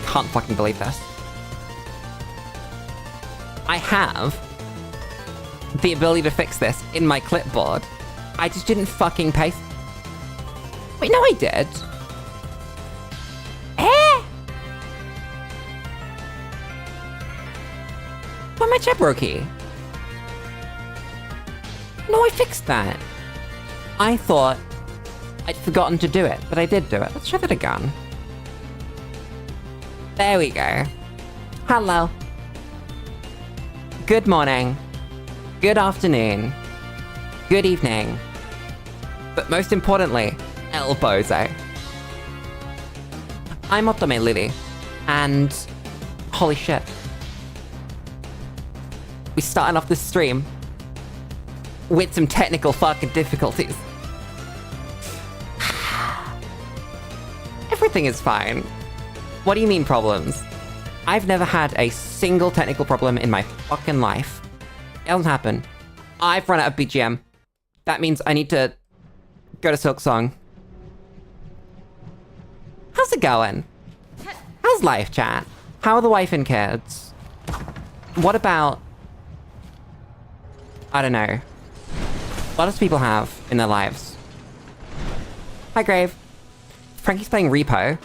can't fucking believe this. I have the ability to fix this in my clipboard. I just didn't fucking paste. Wait, no, I did. Why my jabrokey? No, I fixed that. I thought I'd forgotten to do it, but I did do it. Let's try that again. There we go. Hello. Good morning. Good afternoon. Good evening. But most importantly, El Bozo. I'm Otome Lily, and holy shit. We started off this stream with some technical fucking difficulties. Everything is fine. What do you mean problems? I've never had a single technical problem in my fucking life. It doesn't happen. I've run out of BGM. That means I need to go to Silksong. How's it going? How's life, chat? How are the wife and kids? What about... I don't know. What else do people have in their lives? Hi, Grave. Frankie's playing Repo.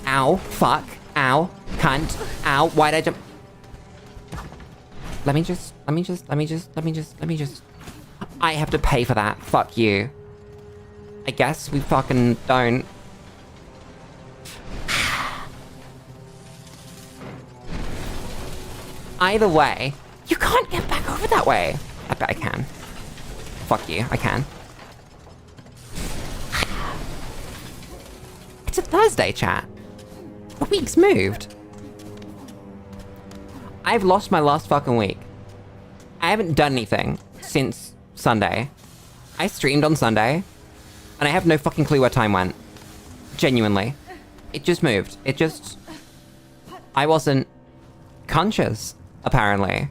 Ow. Fuck. Ow. Cunt. Ow. Why'd I jump? Let me just... I have to pay for that. Fuck you. I guess we fucking don't. Either way, you can't get back over that way. I bet I can. Fuck you, I can. It's a Thursday, chat. The week's moved. I've lost my last fucking week. I haven't done anything since Sunday. I streamed on Sunday, and I have no fucking clue where time went. Genuinely. It just moved. It just... I wasn't conscious, apparently.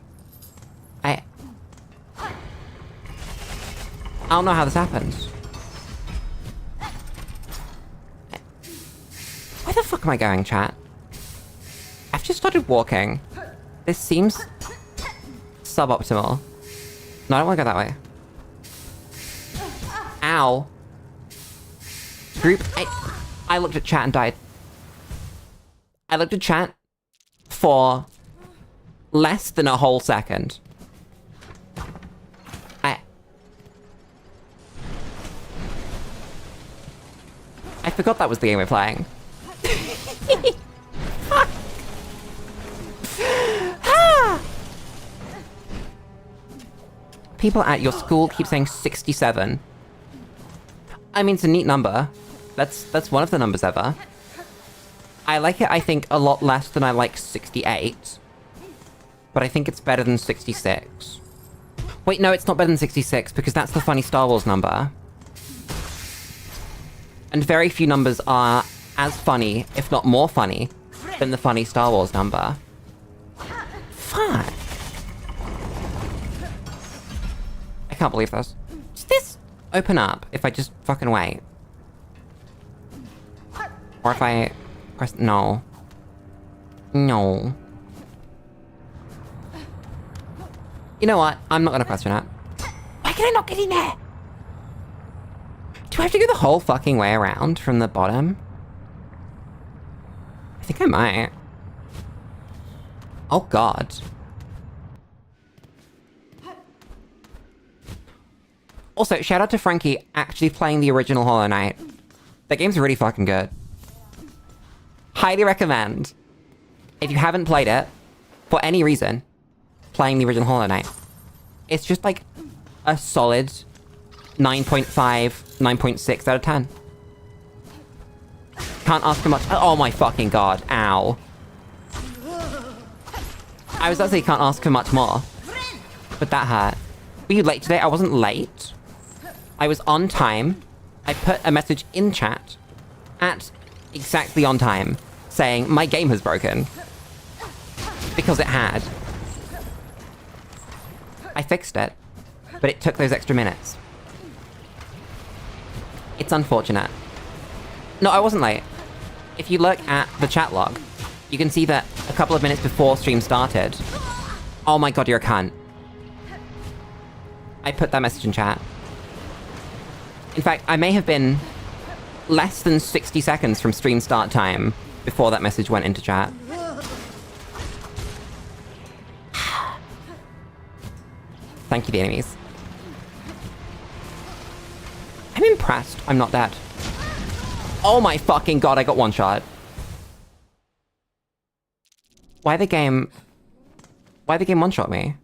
I don't know how this happened. Where the fuck am I going, chat? I've just started walking. This seems suboptimal. No, I don't want to go that way. Ow. Group, I looked at chat and died. I looked at chat for less than a whole second. I forgot that was the game we're playing. People at your school keep saying 67. I mean, it's a neat number. That's one of the numbers ever. I like it, I think, a lot less than I like 68. But I think it's better than 66. Wait, no, it's not better than 66, because that's the funny Star Wars number. And very few numbers are as funny, if not more funny, than the funny Star Wars number. Fuck. I can't believe this. Does this open up if I just fucking wait? Or if I press... No. No. You know what? I'm not gonna question it. Why can I not get in there? Do I have to go the whole fucking way around from the bottom? I think I might. Oh god. Also, shout out to Frankie actually playing the original Hollow Knight. That game's really fucking good. Highly recommend, if you haven't played it, for any reason, playing the original Hollow Knight. It's just like a solid 9.5, 9.6 out of 10. Can't ask for much. Oh my fucking god. Ow. I was about to say can't ask for much more. But that hurt. Were you late today? I wasn't late. I was on time. I put a message in chat at exactly on time saying my game has broken. Because it had. I fixed it. But it took those extra minutes. It's unfortunate. No, I wasn't late. if you look at the chat log, you can see that a couple of minutes before stream started... Oh my god, you're a cunt. I put that message in chat. In fact, I may have been less than 60 seconds from stream start time before that message went into chat. Thank you, the enemies. I'm impressed I'm not dead. Oh my fucking god, I got one shot. Why the game one-shot me?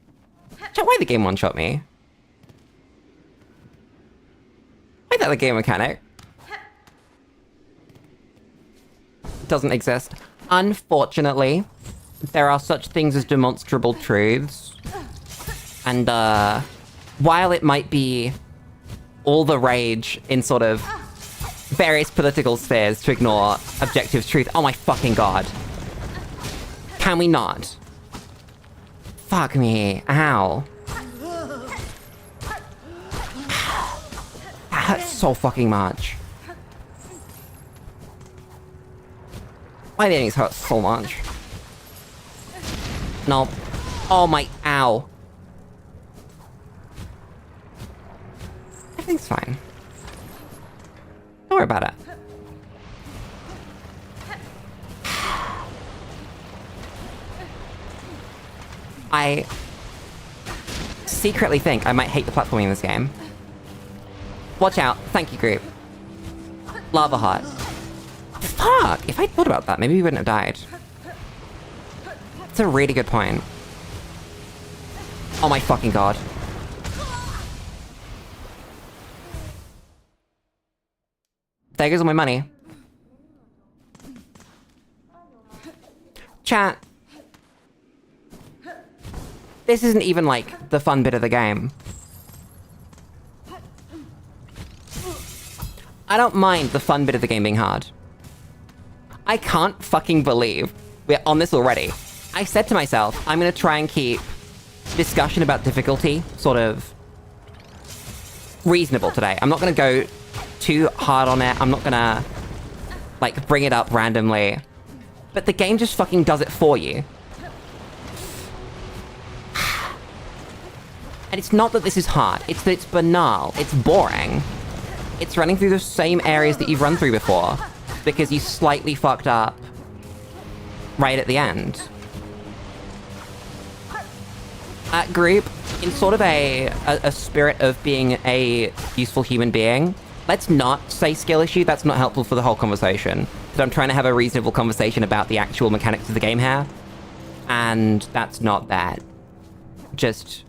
Chat, why the game one-shot me? Why that the game mechanic? Doesn't exist. Unfortunately, there are such things as demonstrable truths. And, while it might be all the rage in sort of various political spheres to ignore objective truth... Oh my fucking god. Can we not? Fuck me. Ow. That hurts so fucking much. My enemies hurt so much. No. Oh my... Ow. Everything's fine. Don't worry about it. I secretly think I might hate the platforming in this game. Watch out. Thank you, group. Lava hot. Fuck! If I thought about that, maybe we wouldn't have died. That's a really good point. Oh my fucking god. There goes all my money. Chat. This isn't even, like, the fun bit of the game. I don't mind the fun bit of the game being hard. I can't fucking believe we're on this already. I said to myself, I'm gonna try and keep discussion about difficulty sort of reasonable today. I'm not gonna go too hard on it. I'm not gonna, like, bring it up randomly. But the game just fucking does it for you. And it's not that this is hard, it's that it's banal, it's boring. It's running through the same areas that you've run through before, because you slightly fucked up right at the end. Group, in sort of a spirit of being a useful human being, let's not say skill issue, that's not helpful for the whole conversation. But I'm trying to have a reasonable conversation about the actual mechanics of the game here, and that's not that. Just...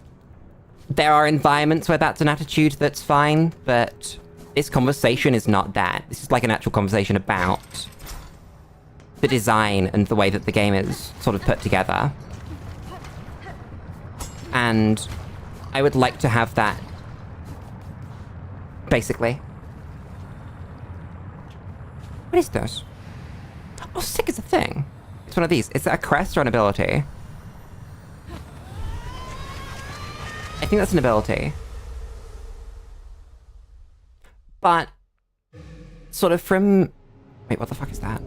there are environments where that's an attitude that's fine, but this conversation is not that. This is like an actual conversation about the design and the way that the game is sort of put together. And I would like to have that, basically. What is this? Oh, sick is a thing. It's one of these. Is that a crest or an ability? I think that's an ability. But, sort of from... Wait, what the fuck is that?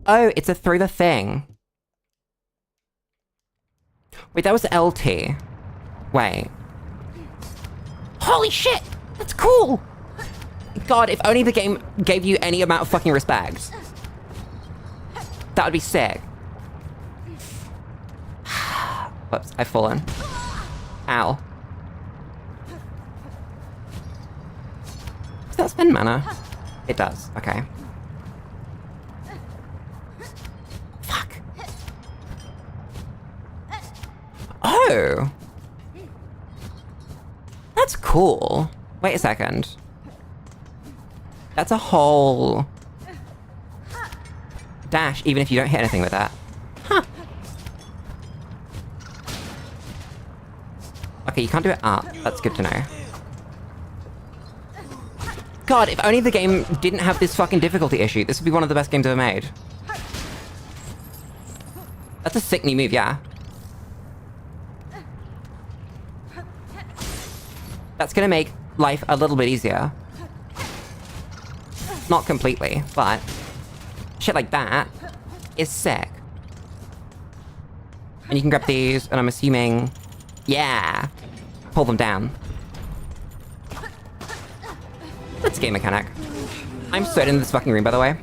Oh, it's a through the thing. Wait, that was LT. Wait. Holy shit! That's cool! God, if only the game gave you any amount of fucking respect. That would be sick. Whoops, I've fallen. Ow. Does that spend mana? It does, okay. Fuck. Oh! That's cool. Wait a second. That's a whole... dash, even if you don't hit anything with that. Huh. Okay, you can't do it up. That's good to know. God, if only the game didn't have this fucking difficulty issue, this would be one of the best games ever made. That's a sick new move, yeah. That's gonna make life a little bit easier. Not completely, but shit like that is sick. And you can grab these, and I'm assuming... Yeah! Pull them down. That's a game mechanic. I'm certain in this fucking room, by the way.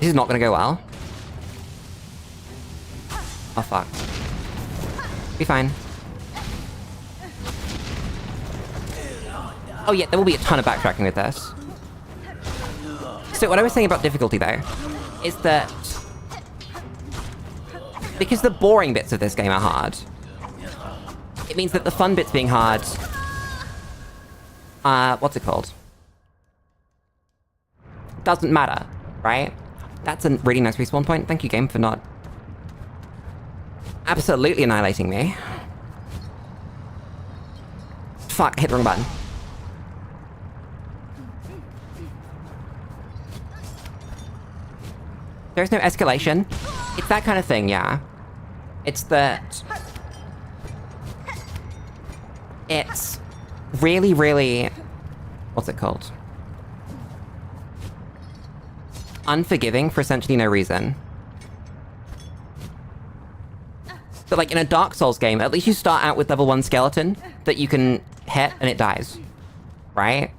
This is not gonna go well. Oh, fuck. Be fine. Oh yeah, there will be a ton of backtracking with this. So what I was saying about difficulty, though, is that... because the boring bits of this game are hard, it means that the fun bits being hard... what's it called? Doesn't matter, right? That's a really nice respawn point. Thank you, game, for not... absolutely annihilating me. Fuck, hit the wrong button. There's no escalation. It's that kind of thing, yeah. It's that... it's really, really... what's it called? Unforgiving for essentially no reason. But like in a Dark Souls game, at least you start out with level 1 skeleton that you can hit and it dies. Right?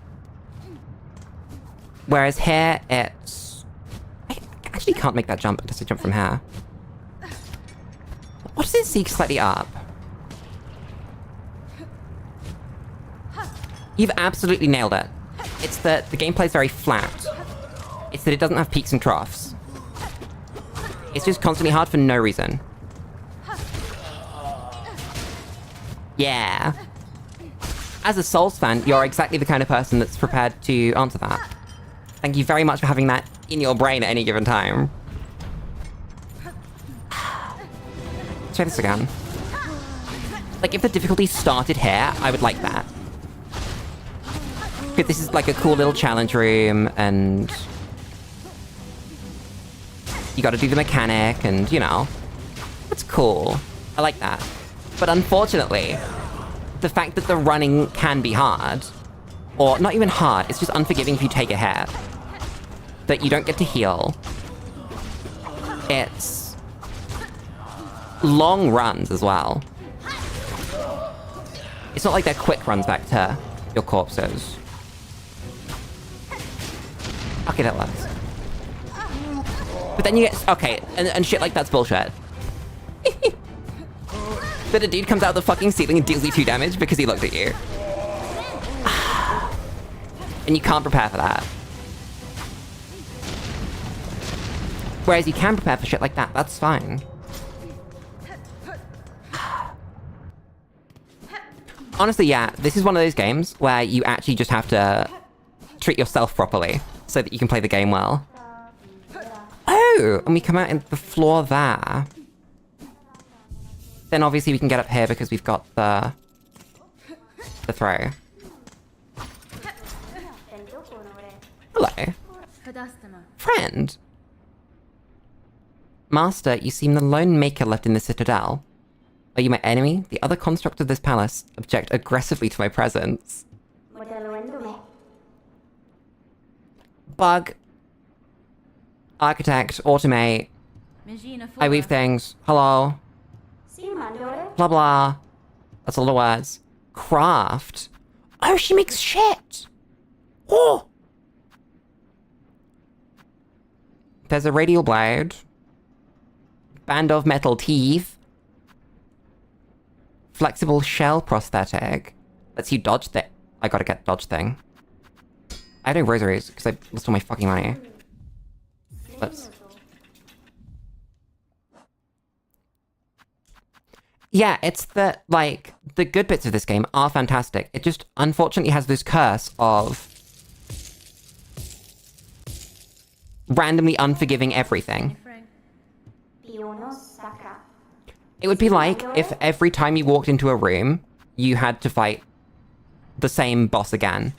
Whereas here, it's... I actually can't make that jump unless I jump from here. What does it seek slightly up? You've absolutely nailed it. It's that the gameplay's very flat. It's that it doesn't have peaks and troughs. It's just constantly hard for no reason. Yeah. As a Souls fan, you're exactly the kind of person that's prepared to answer that. Thank you very much for having that in your brain at any given time. Let's try this again. Like, if the difficulty started here, I would like that. Because this is like a cool little challenge room, and... you gotta do the mechanic, and, you know... that's cool. I like that. But unfortunately, the fact that the running can be hard, or not even hard, it's just unforgiving if you take a hit, that you don't get to heal. It's long runs as well. It's not like they're quick runs back to your corpses. Okay, that works. But then you get... okay, and shit like that's bullshit. That a dude comes out of the fucking ceiling and deals you 2 damage because he looked at you. And you can't prepare for that. Whereas you can prepare for shit like that, that's fine. Honestly, yeah, this is one of those games where you actually just have to treat yourself properly so that you can play the game well. Oh, and we come out in the floor there. Then obviously we can get up here because we've got the throw. Hello. Friend. Master, you seem the lone maker left in the citadel. Are you my enemy? The other constructs of this palace object aggressively to my presence. Bug. Architect. Automate. I weave things. Hello. Blah blah. That's all the words. Craft. Oh, she makes shit! Oh! There's a radial blade. Band of metal teeth. Flexible shell prosthetic. Lets you dodge I gotta get dodge thing. I have no rosaries, because I lost all my fucking money. Whoops. Yeah, it's that, like, the good bits of this game are fantastic. It just, unfortunately, has this curse of randomly unforgiving everything. It would be like if every time you walked into a room, you had to fight the same boss again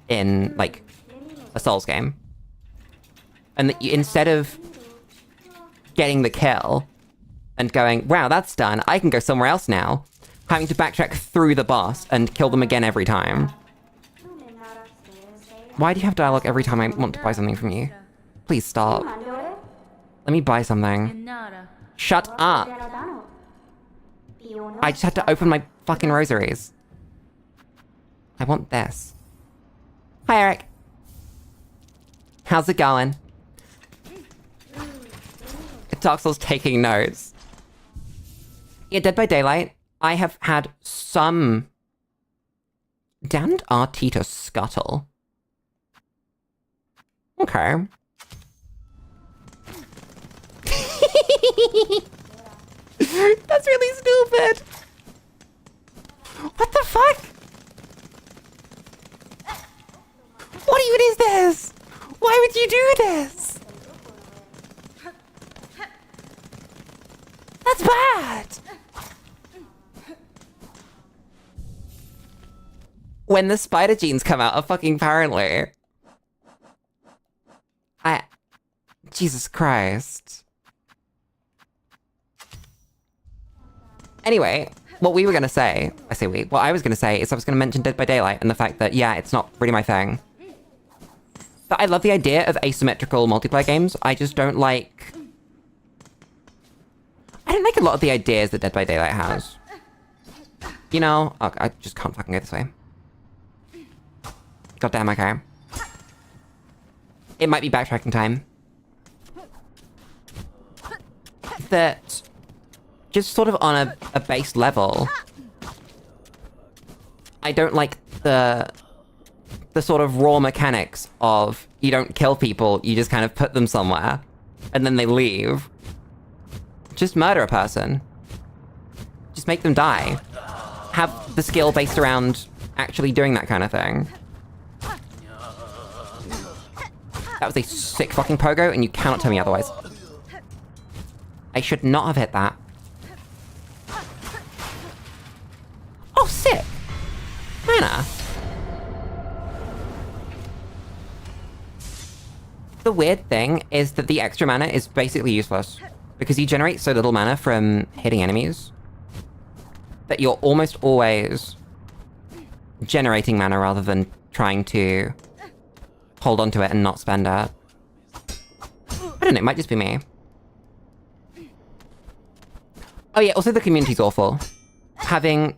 in, like, a Souls game. And that you, instead of getting the kill and going, wow, that's done, I can go somewhere else now, having to backtrack through the boss and kill them again every time. Why do you have dialogue every time I want to buy something from you? Please stop. Let me buy something. Shut up. I just had to open my fucking rosaries. I want this. Hi, Eric. How's it going? Dark Souls taking notes. Yeah, Dead by Daylight. I have had some... Damned RT to scuttle. Okay. That's really stupid. What the fuck? What even is this? Why would you do this? That's bad. When the spider genes come out, fucking apparently. Jesus Christ. Anyway, what we were gonna say, what I was gonna say is I was gonna mention Dead by Daylight and the fact that, yeah, it's not really my thing. But I love the idea of asymmetrical multiplayer games. I just don't like... I don't like a lot of the ideas that Dead by Daylight has. You know? Oh, I just can't fucking go this way. Goddamn, okay. It might be backtracking time. That... just sort of on a base level, I don't like the sort of raw mechanics of you don't kill people, you just kind of put them somewhere, and then they leave. Just murder a person. Just make them die. Have the skill based around actually doing that kind of thing. That was a sick fucking pogo, and you cannot tell me otherwise. I should not have hit that. Oh, sick! Mana. The weird thing is that the extra mana is basically useless, because you generate so little mana from hitting enemies that you're almost always generating mana rather than trying to hold onto it and not spend it. I don't know, it might just be me. Oh yeah, also the community's awful. Having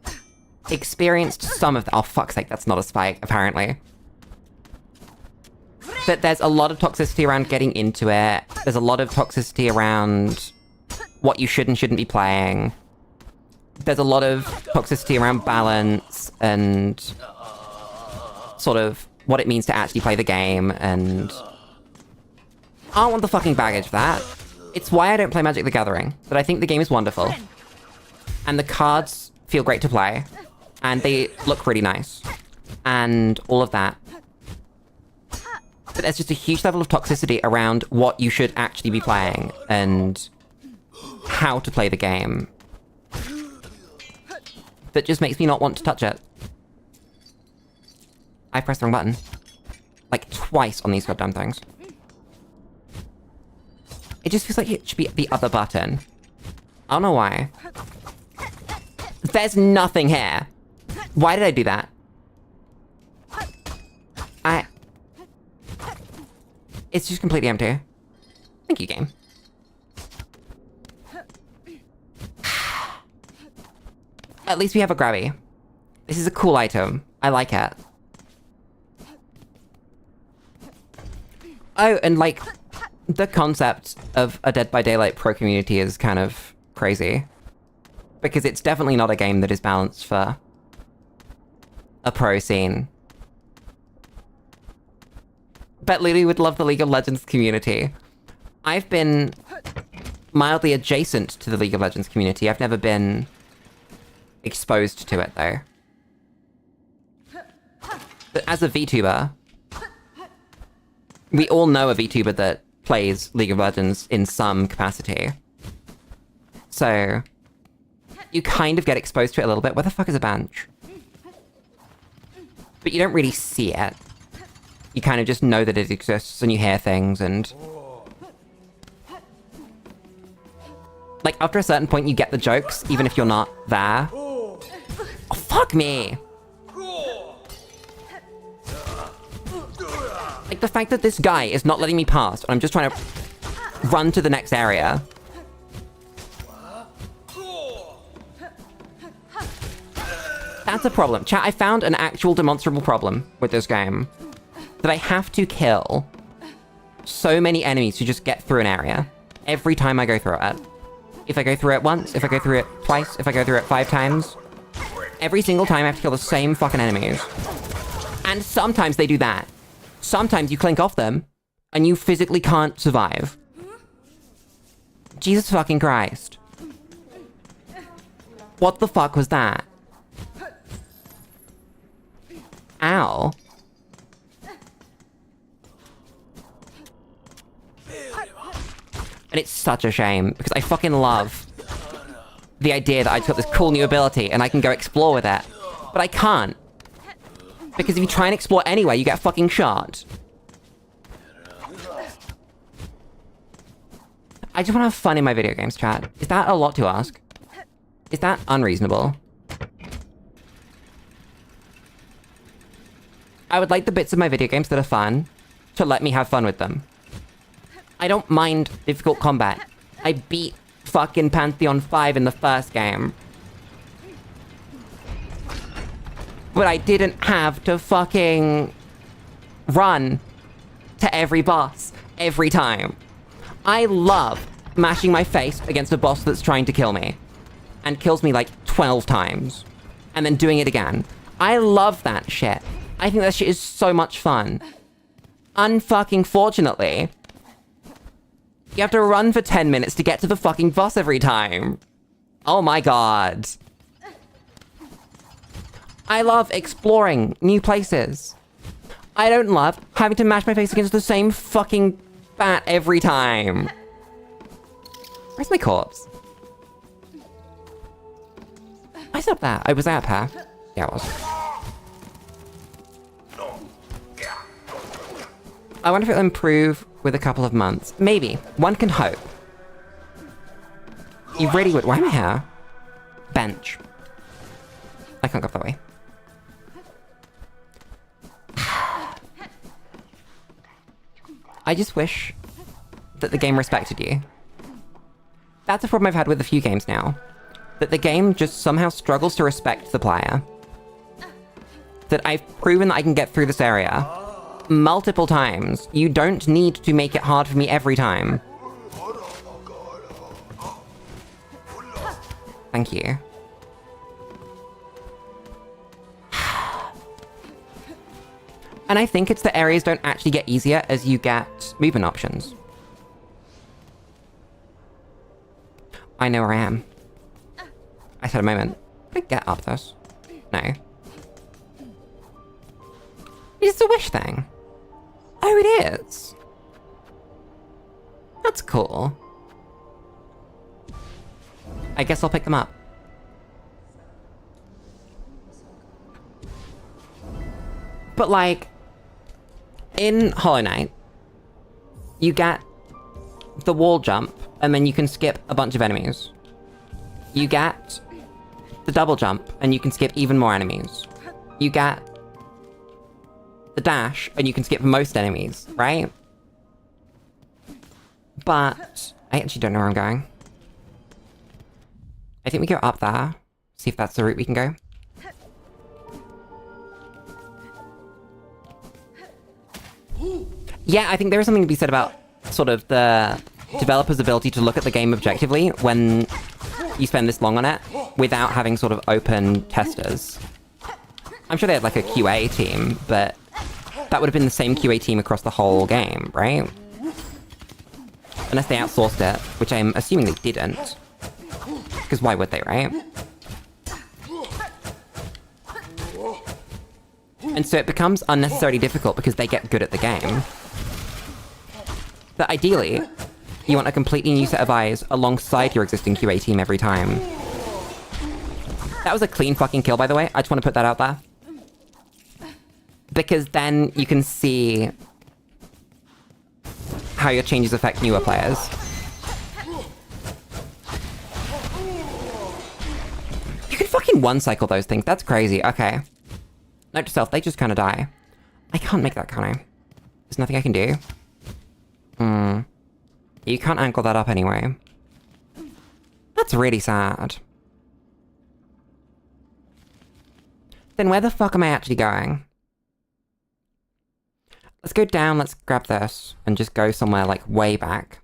experienced some of the— oh, fuck's sake, that's not a spike, apparently. But there's a lot of toxicity around getting into it. There's a lot of toxicity around what you should and shouldn't be playing. There's a lot of toxicity around balance and sort of what it means to actually play the game, and I don't want the fucking baggage for that. It's why I don't play Magic the Gathering, but I think the game is wonderful. And the cards feel great to play. And they look really nice. And all of that. But there's just a huge level of toxicity around what you should actually be playing and how to play the game that just makes me not want to touch it. I pressed the wrong button. Like, twice on these goddamn things. It just feels like it should be the other button. I don't know why. There's nothing here. Why did I do that? It's just completely empty. Thank you, game. At least we have a grabby. This is a cool item. I like it. Oh, and like, the concept of a Dead by Daylight pro community is kind of crazy. Because it's definitely not a game that is balanced for a pro scene. Bet Lulu would love the League of Legends community. I've been mildly adjacent to the League of Legends community. I've never been exposed to it, though. But as a VTuber, we all know a VTuber that plays League of Legends in some capacity. So, you kind of get exposed to it a little bit. Where the fuck is a bench? But you don't really see it. You kind of just know that it exists and you hear things and... like, after a certain point you get the jokes, even if you're not there. Oh, fuck me! Like, the fact that this guy is not letting me pass, and I'm just trying to run to the next area. That's a problem. Chat, I found an actual demonstrable problem with this game. That I have to kill so many enemies to just get through an area. Every time I go through it. If I go through it once, if I go through it twice, if I go through it 5 times. Every single time I have to kill the same fucking enemies. And sometimes they do that. Sometimes you clink off them, and you physically can't survive. Jesus fucking Christ. What the fuck was that? Ow. And it's such a shame, because I fucking love the idea that I just got this cool new ability and I can go explore with it. But I can't. Because if you try and explore anyway, you get fucking shot. I just want to have fun in my video games, chat. Is that a lot to ask? Is that unreasonable? I would like the bits of my video games that are fun to let me have fun with them. I don't mind difficult combat. I beat fucking Pantheon 5 in the first game. But I didn't have to fucking run to every boss every time. I love mashing my face against a boss that's trying to kill me. And kills me like 12 times. And then doing it again. I love that shit. I think that shit is so much fun. Unfucking fortunately, you have to run for 10 minutes to get to the fucking boss every time. Oh my god. I love exploring new places. I don't love having to mash my face against the same fucking bat every time. Where's my corpse? I was up there. I was up here. Yeah, I was. I wonder if it'll improve with a couple of months. Maybe. One can hope. You really would. Why am I here? Bench. I can't go up that way. I just wish that the game respected you. That's a problem I've had with a few games now. That the game just somehow struggles to respect the player. That I've proven that I can get through this area multiple times. You don't need to make it hard for me every time. Thank you. And I think it's the areas don't actually get easier as you get movement options. I know where I am. I said a moment. Can I get up this? No. It's a wish thing. Oh, it is. That's cool. I guess I'll pick them up. But like, in Hollow Knight, you get the wall jump, and then you can skip a bunch of enemies. You get the double jump, and you can skip even more enemies. You get the dash, and you can skip most enemies, right? But I actually don't know where I'm going. I think we go up there. See if that's the route we can go. Yeah, I think there is something to be said about sort of the developer's ability to look at the game objectively when you spend this long on it without having sort of open testers. I'm sure they had like a QA team, but that would have been the same QA team across the whole game, right? Unless they outsourced it, which I'm assuming they didn't. Because why would they, right? And so it becomes unnecessarily difficult because they get good at the game. But ideally, you want a completely new set of eyes alongside your existing QA team every time. That was a clean fucking kill, by the way. I just want to put that out there. Because then you can see how your changes affect newer players. You can fucking one-cycle those things. That's crazy. Okay. Note to self, they just kind of die. I can't make that, can I? There's nothing I can do. You can't angle that up anyway. That's really sad. Then where the fuck am I actually going? Let's go down, let's grab this, and just go somewhere, like, way back.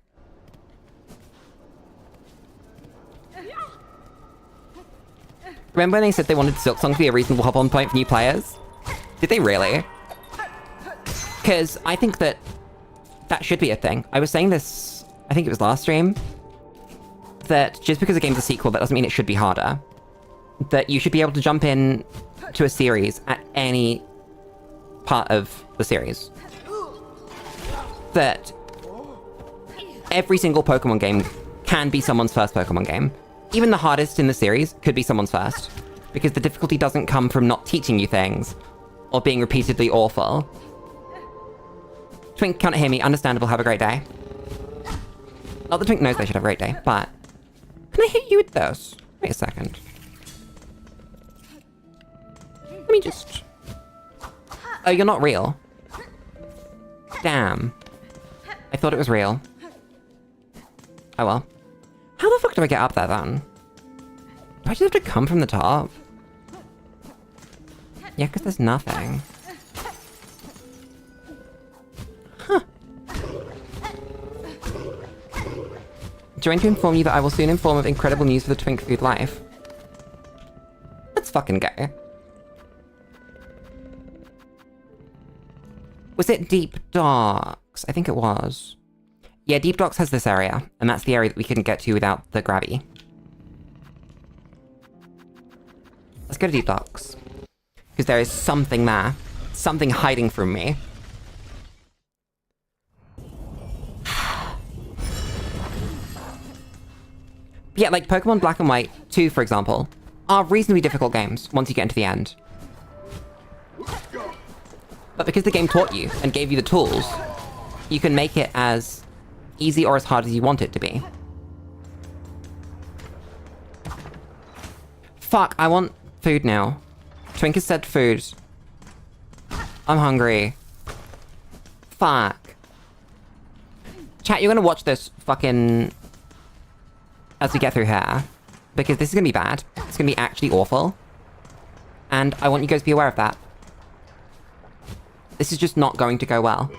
Remember when they said they wanted Silksong to be a reasonable hop-on point for new players? Did they really? Because I think that should be a thing. I was saying this, I think it was last stream, that just because a game's a sequel, that doesn't mean it should be harder. That you should be able to jump in to a series at any part of the series. That every single Pokemon game can be someone's first Pokemon game. Even the hardest in the series could be someone's first, because the difficulty doesn't come from not teaching you things, or being repeatedly awful. Twink can't hear me, understandable, have a great day. Not that Twink knows they should have a great day, but... Can I hit you with this? Wait a second. Let me just... Oh, you're not real. Damn. I thought it was real. Oh well. How the fuck do I get up there, then? Do I just have to come from the top? Yeah, because there's nothing. Huh. Join to inform you that I will soon inform of incredible news for the Twink Food life. Let's fucking go. Was it Deep Docks? I think it was. Yeah, Deep Docks has this area, and that's the area that we couldn't get to without the grabby. Let's go to Deep Docks. Because there is something there. Something hiding from me. Yeah, like Pokemon Black and White 2, for example, are reasonably difficult games once you get into the end. But because the game taught you and gave you the tools, you can make it as easy or as hard as you want it to be. Fuck, I want food now. Twink has said food. I'm hungry. Fuck. Chat, you're gonna watch this fucking... as we get through here. Because this is gonna be bad. It's gonna be actually awful. And I want you guys to be aware of that. This is just not going to go well.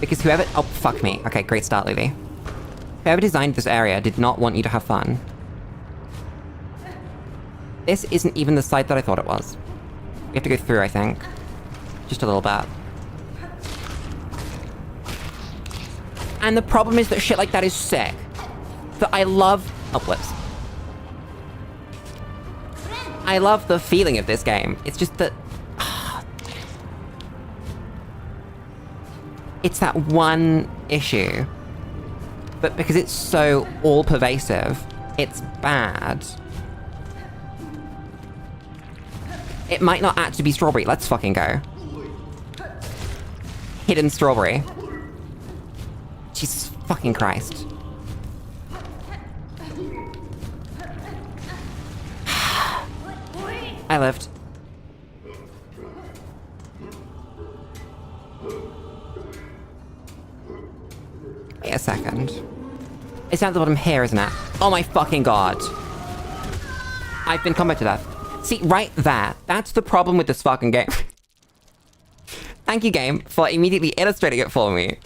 Because whoever... Oh, fuck me. Okay, great start, Lily. Whoever designed this area did not want you to have fun. This isn't even the site that I thought it was. We have to go through, I think. Just a little bit. And the problem is that shit like that is sick. That I love... Oh, whoops. I love the feeling of this game. It's just that... It's that one issue. But because it's so all-pervasive, it's bad. It might not actually be strawberry. Let's fucking go. Hidden strawberry. Jesus fucking Christ. I lived. Wait a second. It's at the bottom here, isn't it? Oh my fucking god. I've been comboed to death. See, right there. That's the problem with this fucking game. Thank you, game, for immediately illustrating it for me.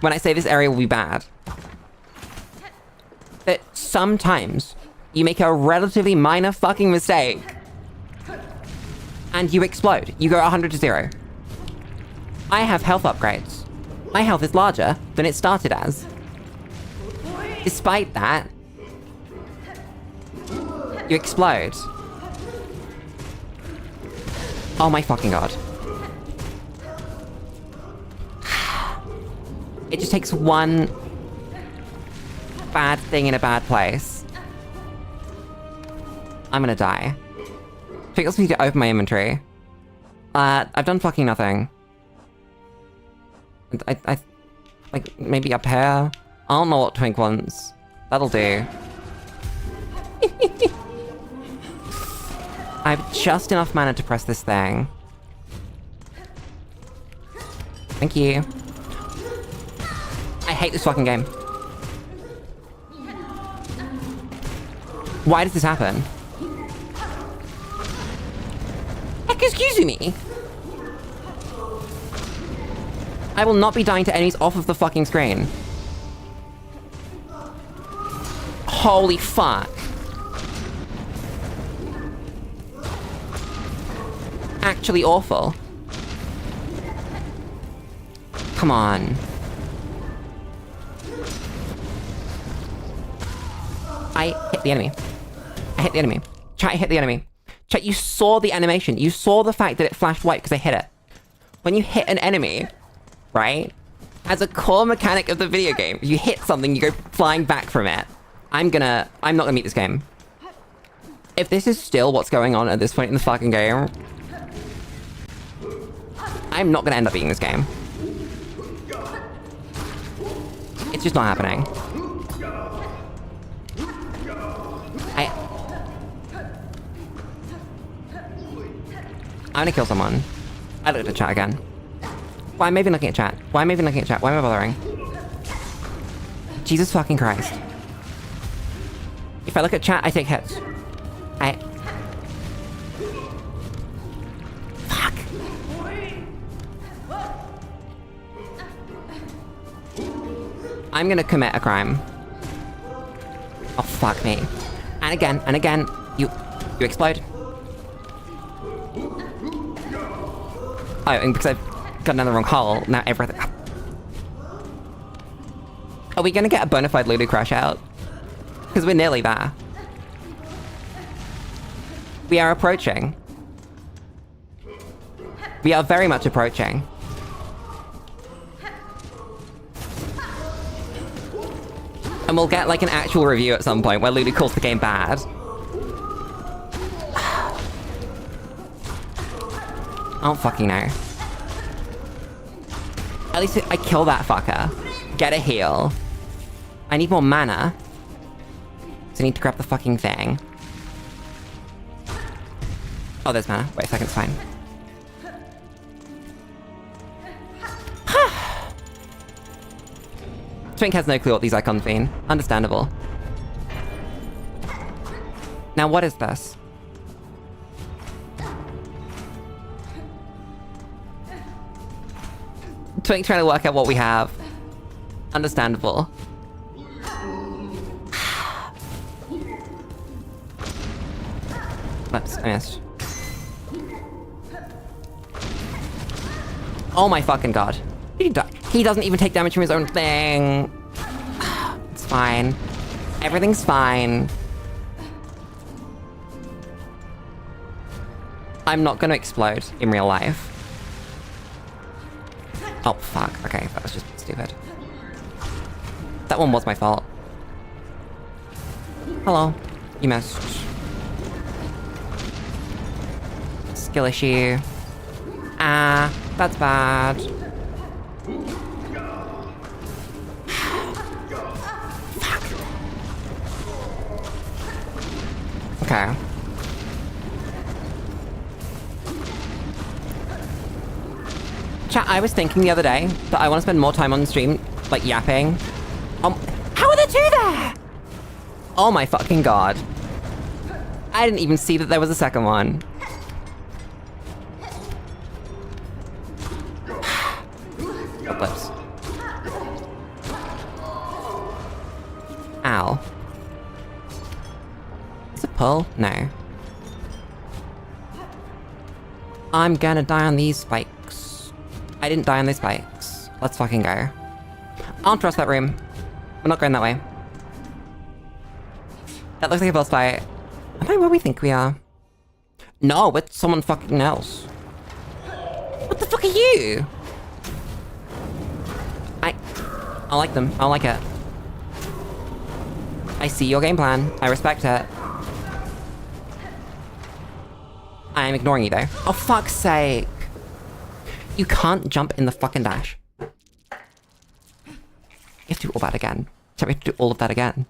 When I say this area will be bad. That sometimes you make a relatively minor fucking mistake and you explode. You go 100 to 0. I have health upgrades. My health is larger than it started as. Despite that, you explode. Oh my fucking god. It just takes one bad thing in a bad place. I'm gonna die. I think I also need to open my inventory. I've done fucking nothing. I like, maybe up here? I don't know what Twink wants. That'll do. I have just enough mana to press this thing. Thank you. I hate this fucking game. Why does this happen? Excuse me. I will not be dying to enemies off of the fucking screen. Holy fuck. Actually awful. Come on. I hit the enemy. I hit the enemy. Chat, I hit the enemy. Chat, you saw the animation. You saw the fact that it flashed white because I hit it. When you hit an enemy, right? As a core mechanic of the video game, you hit something, you go flying back from it. I'm not gonna beat this game. If this is still what's going on at this point in the fucking game, I'm not gonna end up beating this game. It's just not happening. I'm gonna kill someone. I looked at chat again. Why am I even looking at chat? Why am I even looking at chat? Why am I bothering? Jesus fucking Christ. If I look at chat, I take hits. Fuck. I'm gonna commit a crime. Oh, fuck me. And again, you explode. Oh, and because I've gotten down the wrong hole, now everything... Are we gonna get a bona fide Lulu crash out? Because we're nearly there. We are approaching. We are very much approaching. And we'll get like an actual review at some point where Lulu calls the game bad. I don't fucking know. At least I kill that fucker. Get a heal. I need more mana. So I need to grab the fucking thing. Oh, there's mana. Wait a second, it's fine. Twink has no clue what these icons mean. Understandable. Now what is this? Twink trying to work out what we have. Understandable. Oops, I missed. Oh my fucking god. He doesn't even take damage from his own thing. It's fine. Everything's fine. I'm not gonna explode in real life. Oh, fuck. Okay, that was just stupid. That one was my fault. Hello. You missed. Skill issue. Ah, that's bad. Fuck. Okay. Chat, I was thinking the other day that I want to spend more time on stream, like, yapping. How are there two there? Oh my fucking god. I didn't even see that there was a second one. Whoops. Ow. Is it pull? No. I'm gonna die on these spikes. I didn't die on these spikes. Let's fucking go. I don't trust that room. We're not going that way. That looks like a boss fight. Am I where we think we are? No, it's someone fucking else. What the fuck are you? I like them. I like it. I see your game plan. I respect it. I am ignoring you though. Oh, fuck's sake. You can't jump in the fucking dash. You have to do all that again. Chat, we have to do all of that again.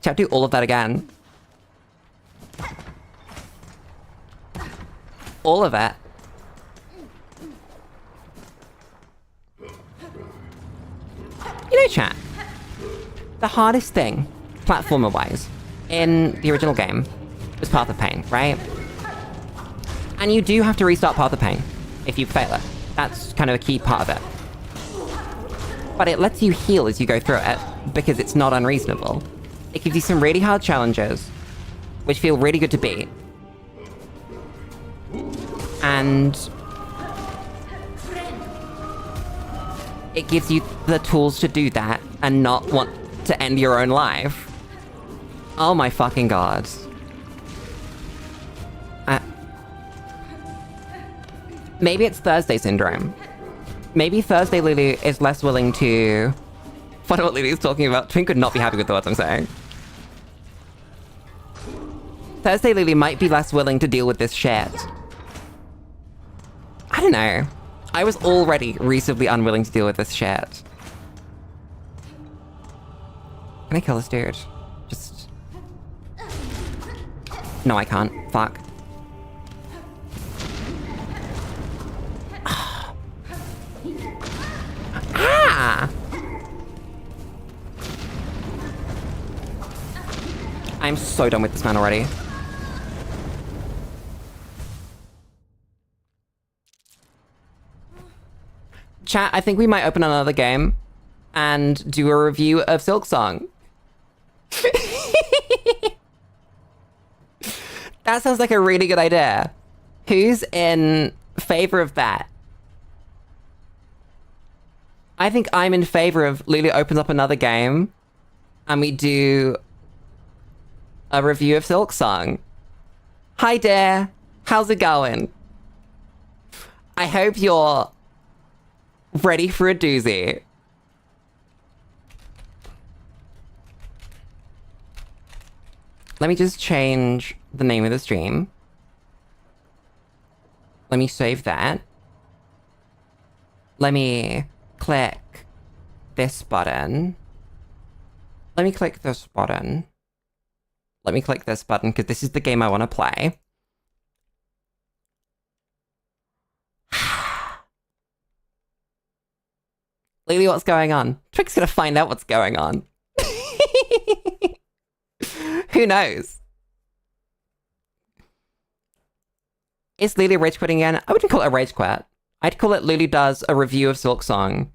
Chat, do all of that again. all of it. You know, chat, the hardest thing, platformer-wise, in the original game was Path of Pain, right? And you do have to restart Path of Pain if you fail it. That's kind of a key part of it. But it lets you heal as you go through it, because it's not unreasonable. It gives you some really hard challenges, which feel really good to beat. And it gives you the tools to do that and not want to end your own life. Oh my fucking god. Maybe it's Thursday syndrome. Maybe Thursday Lulu is less willing to... What Lulu's talking about? Twin could not be happy with the words I'm saying. Thursday Lulu might be less willing to deal with this shit. I don't know. I was already reasonably unwilling to deal with this shit. Can I kill this dude? Just... No, I can't. Fuck. Ah! I'm so done with this man already. Chat, I think we might open another game and do a review of Silksong. That sounds like a really good idea. Who's in favor of that? I think I'm in favor of Lulu opens up another game and we do a review of Silksong. Hi there, how's it going? I hope you're ready for a doozy. Let me just change the name of the stream. Let me save that. Let me click this button. Let me click this button. Let me click this button because this is the game I want to play. Lily, what's going on? Trick's gonna find out what's going on. Who knows? Is Lulu rage quitting again? I wouldn't call it a rage quit. I'd call it Lulu does a review of Silksong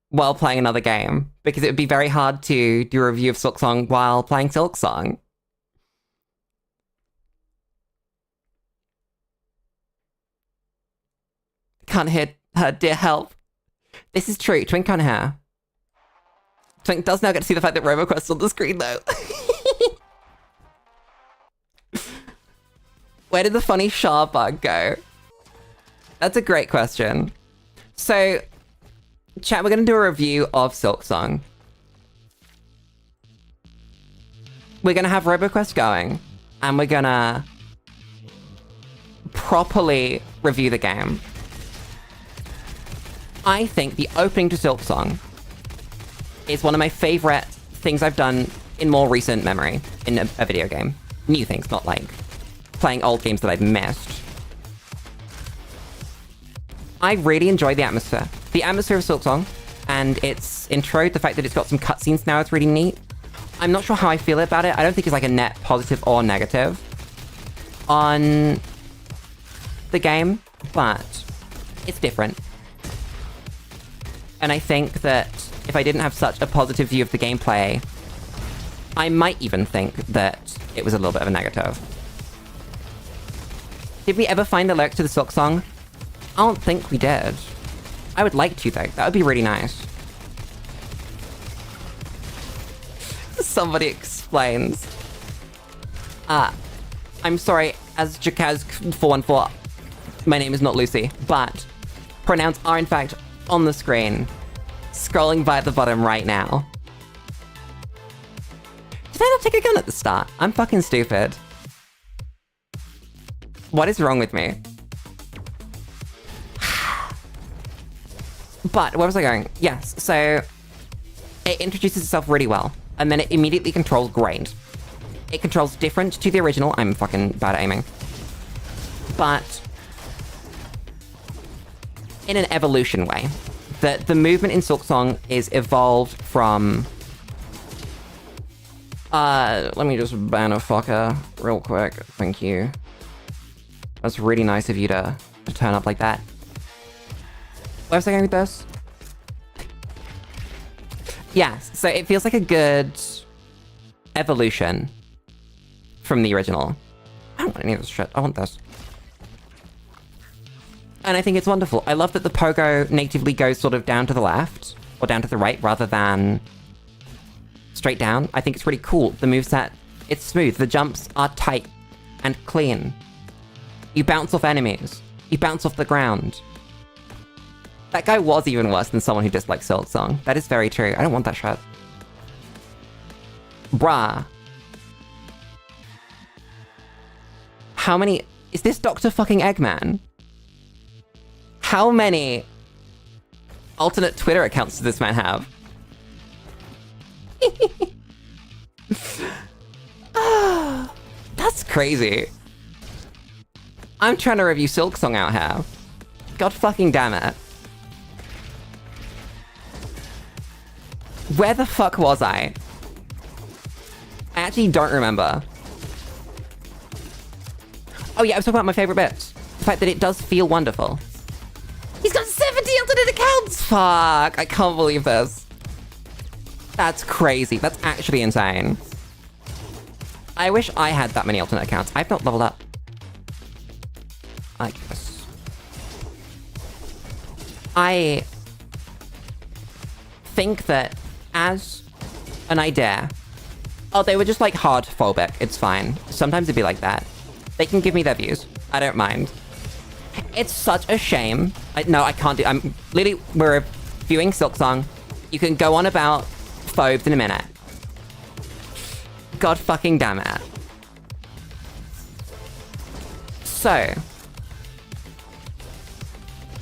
while playing another game, because it would be very hard to do a review of Silksong while playing Silksong. Can't hear her, dear help. This is true, Twink can't hear. Twink does now get to see the fact that RoboQuest's on the screen though. Where did the funny Shah bug go? That's a great question. So, chat, we're gonna do a review of Silksong. We're gonna have RoboQuest going, and we're gonna properly review the game. I think the opening to Silksong is one of my favorite things I've done in more recent memory in a video game. New things, not like playing old games that I've missed. I really enjoy the atmosphere. The atmosphere of Silksong and its intro, the fact that it's got some cutscenes now, it's really neat. I'm not sure how I feel about it. I don't think it's like a net positive or negative on the game, but it's different. And I think that if I didn't have such a positive view of the gameplay, I might even think that it was a little bit of a negative. Did we ever find the lyrics to the Silksong? I don't think we did. I would like to, though. That would be really nice. Somebody explains. I'm sorry, as Jakaz414, my name is not Lucy, but pronouns are in fact on the screen, scrolling by at the bottom right now. Did I not take a gun at the start? I'm fucking stupid. What is wrong with me? But, where was I going? Yes, so it introduces itself really well, and then it immediately controls great. It controls different to the original. I'm fucking bad at aiming. but in an evolution way. The movement in Silksong is evolved from... let me just ban a fucker real quick. Thank you. That's really nice of you to turn up like that. Where was I going with this? Yes, so it feels like a good evolution from the original. I don't want any of this shit. I want this. And I think it's wonderful. I love that the pogo natively goes sort of down to the left, or down to the right, rather than straight down. I think it's really cool. The moveset, it's smooth. The jumps are tight and clean. You bounce off enemies. You bounce off the ground. That guy was even worse than someone who dislikes Silksong. That is very true. I don't want that shit. Bruh. How many... Is this Dr. fucking Eggman? How many alternate Twitter accounts does this man have? That's crazy. I'm trying to review Silksong out here. God fucking damn it. Where the fuck was I? I actually don't remember. Oh yeah, I was talking about my favorite bits. The fact that it does feel wonderful. He's got 70 alternate accounts! Fuck, I can't believe this. That's crazy. That's actually insane. I wish I had that many alternate accounts. I've not leveled up. I guess. I think that as an idea... Oh, they were just like hard phobic. It's fine. Sometimes it'd be like that. They can give me their views. I don't mind. It's such a shame. No, I can't do... I'm literally... We're reviewing Silksong. You can go on about phobes in a minute. God fucking damn it. So...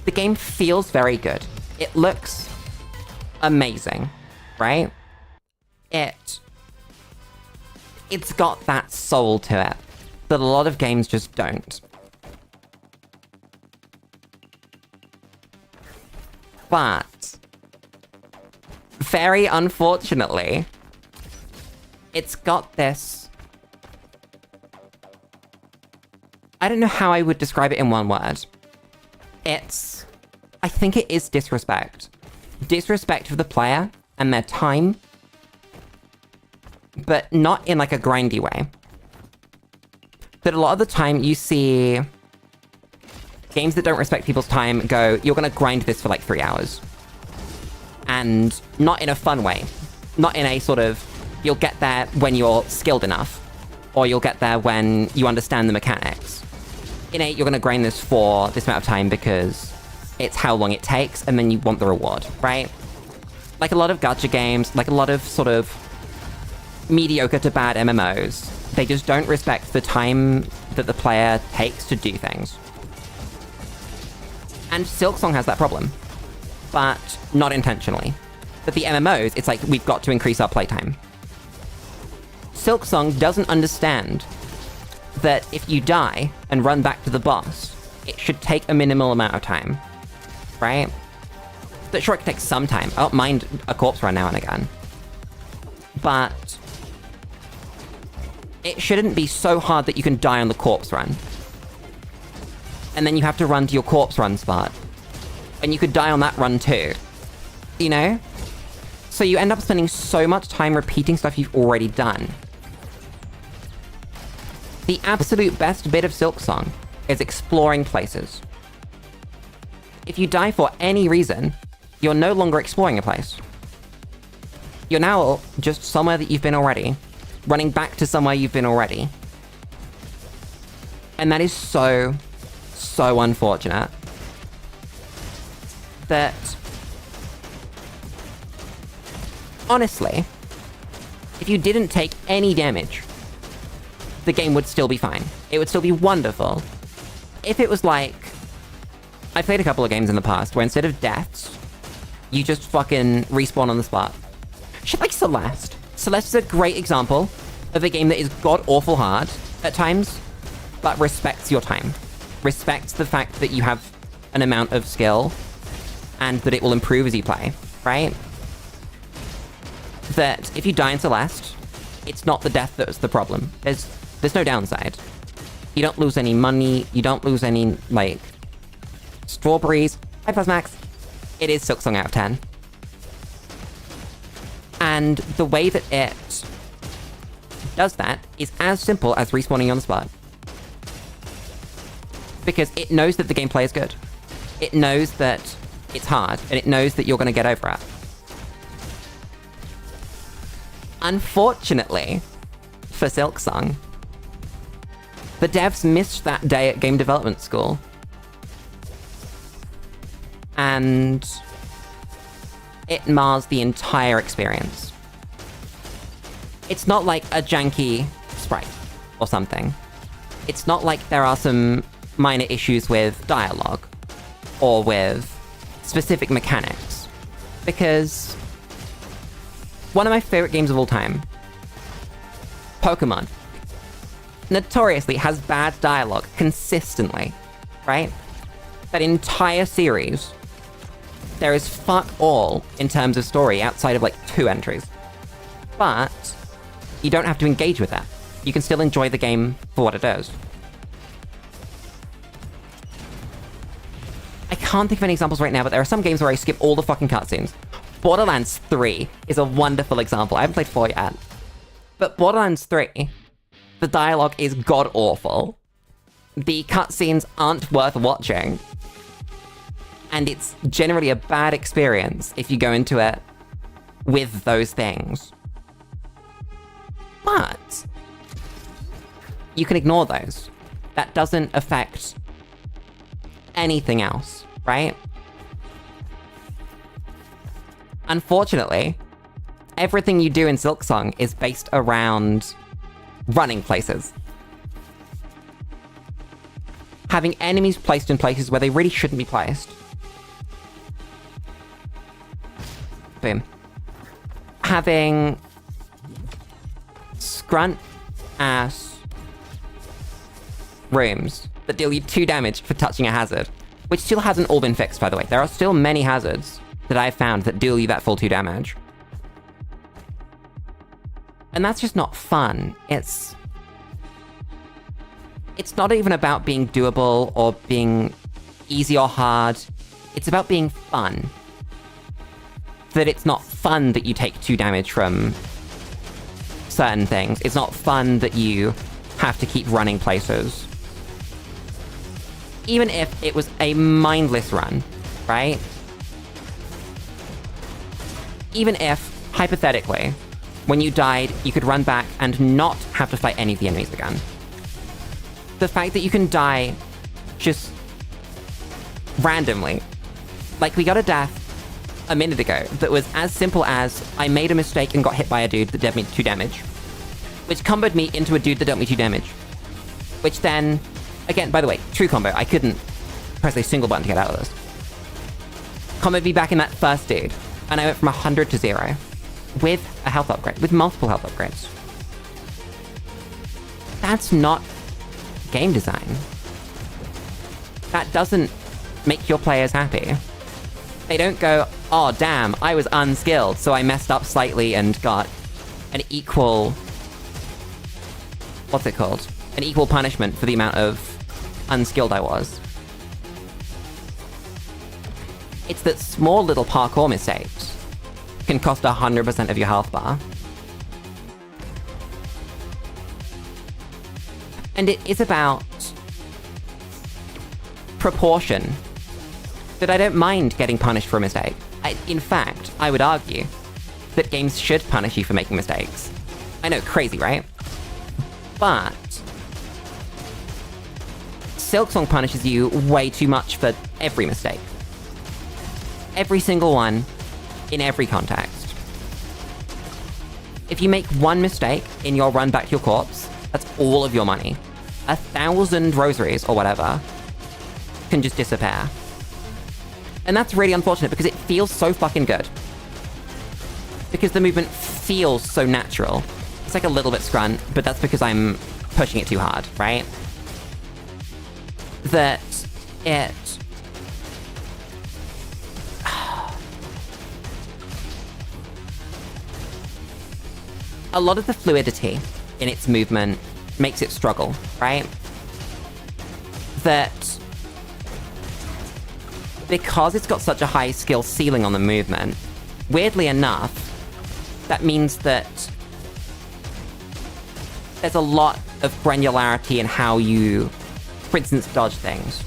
The game feels very good. It looks amazing, right? It's got that soul to it that a lot of games just don't. But very unfortunately, it's got this... I don't know how I would describe it in one word. I think it is disrespect. Disrespect for the player and their time, but not in like a grindy way. That a lot of the time you see games that don't respect people's time go, you're gonna grind this for like 3 hours. And not in a fun way. Not in a sort of, you'll get there when you're skilled enough. Or you'll get there when you understand the mechanics. In a, you're gonna grind this for this amount of time because it's how long it takes, and then you want the reward, right? Like a lot of gacha games, like a lot of sort of mediocre to bad MMOs, they just don't respect the time that the player takes to do things. And Silksong has that problem, but not intentionally. But the MMOs, it's like, we've got to increase our playtime. Silksong doesn't understand that if you die and run back to the boss, it should take a minimal amount of time, right? That sure, it can take some time. I don't mind a corpse run now and again. But it shouldn't be so hard that you can die on the corpse run. And then you have to run to your corpse run spot. And you could die on that run too. You know? So you end up spending so much time repeating stuff you've already done. The absolute best bit of Silksong is exploring places. If you die for any reason, you're no longer exploring a place. You're now just somewhere that you've been already, running back to somewhere you've been already. And that is so, so unfortunate. That... honestly, if you didn't take any damage, the game would still be fine. It would still be wonderful. If it was like... I've played a couple of games in the past where instead of deaths, you just fucking respawn on the spot. Shit like Celeste. Celeste is a great example of a game that is god-awful hard at times, but respects your time. respects the fact that you have an amount of skill and that it will improve as you play, right? That if you die in Celeste, it's not the death that's the problem. There's no downside. You don't lose any money, you don't lose any, like, strawberries. Hi, Plasmax. It is Silksong out of 10. And the way that it does that is as simple as respawning on the spot. Because it knows that the gameplay is good. It knows that it's hard, and it knows that you're going to get over it. Unfortunately, for Silksong, the devs missed that day at game development school. And it mars the entire experience. It's not like a janky sprite or something. It's not like there are some minor issues with dialogue or with specific mechanics. Because one of my favorite games of all time, Pokemon, notoriously has bad dialogue consistently, right? That entire series, there is fuck all in terms of story outside of like 2 entries. But you don't have to engage with that. You can still enjoy the game for what it is. I can't think of any examples right now, but there are some games where I skip all the fucking cutscenes. Borderlands 3 is a wonderful example. I haven't played 4 yet. But Borderlands 3, the dialogue is god-awful. The cutscenes aren't worth watching. And it's generally a bad experience if you go into it with those things. But you can ignore those. That doesn't affect anything else, right? Unfortunately, everything you do in Silksong is based around running places. Having enemies placed in places where they really shouldn't be placed. Boom. Having scrunt-ass rooms that deal you 2 damage for touching a hazard, which still hasn't all been fixed, by the way. There are still many hazards that I've found that deal you that full 2 damage. And that's just not fun. It's not even about being doable or being easy or hard. It's about being fun. That it's not fun that you take 2 damage from certain things. It's not fun that you have to keep running places. Even if it was a mindless run, right? Even if, hypothetically, when you died, you could run back and not have to fight any of the enemies again. The fact that you can die just randomly. Like, we got a death a minute ago that was as simple as I made a mistake and got hit by a dude that dealt me 2 damage. Which comboed me into a dude that dealt me 2 damage. Which then, again, by the way, true combo, I couldn't press a single button to get out of this. Comboed me back in that first dude, and I went from 100 to 0. With a health upgrade, with multiple health upgrades. That's not game design. That doesn't make your players happy. They don't go, oh damn, I was unskilled, so I messed up slightly and got an equal... what's it called? An equal punishment for the amount of unskilled I was. It's that small little parkour mistakes can cost 100% of your health bar. And it is about proportion. That I don't mind getting punished for a mistake. In fact, I would argue that games should punish you for making mistakes. I know, crazy, right? But Silksong punishes you way too much for every mistake. Every single one, in every context. If you make one mistake in your run back to your corpse, that's all of your money. 1,000 rosaries, or whatever, can just disappear. And that's really unfortunate, because it feels so fucking good. Because the movement feels so natural. It's like a little bit scrunt, but that's because I'm pushing it too hard, right? that it... a lot of the fluidity in its movement makes it struggle, right? That because it's got such a high skill ceiling on the movement, weirdly enough, that means that there's a lot of granularity in how you, for instance, dodge things.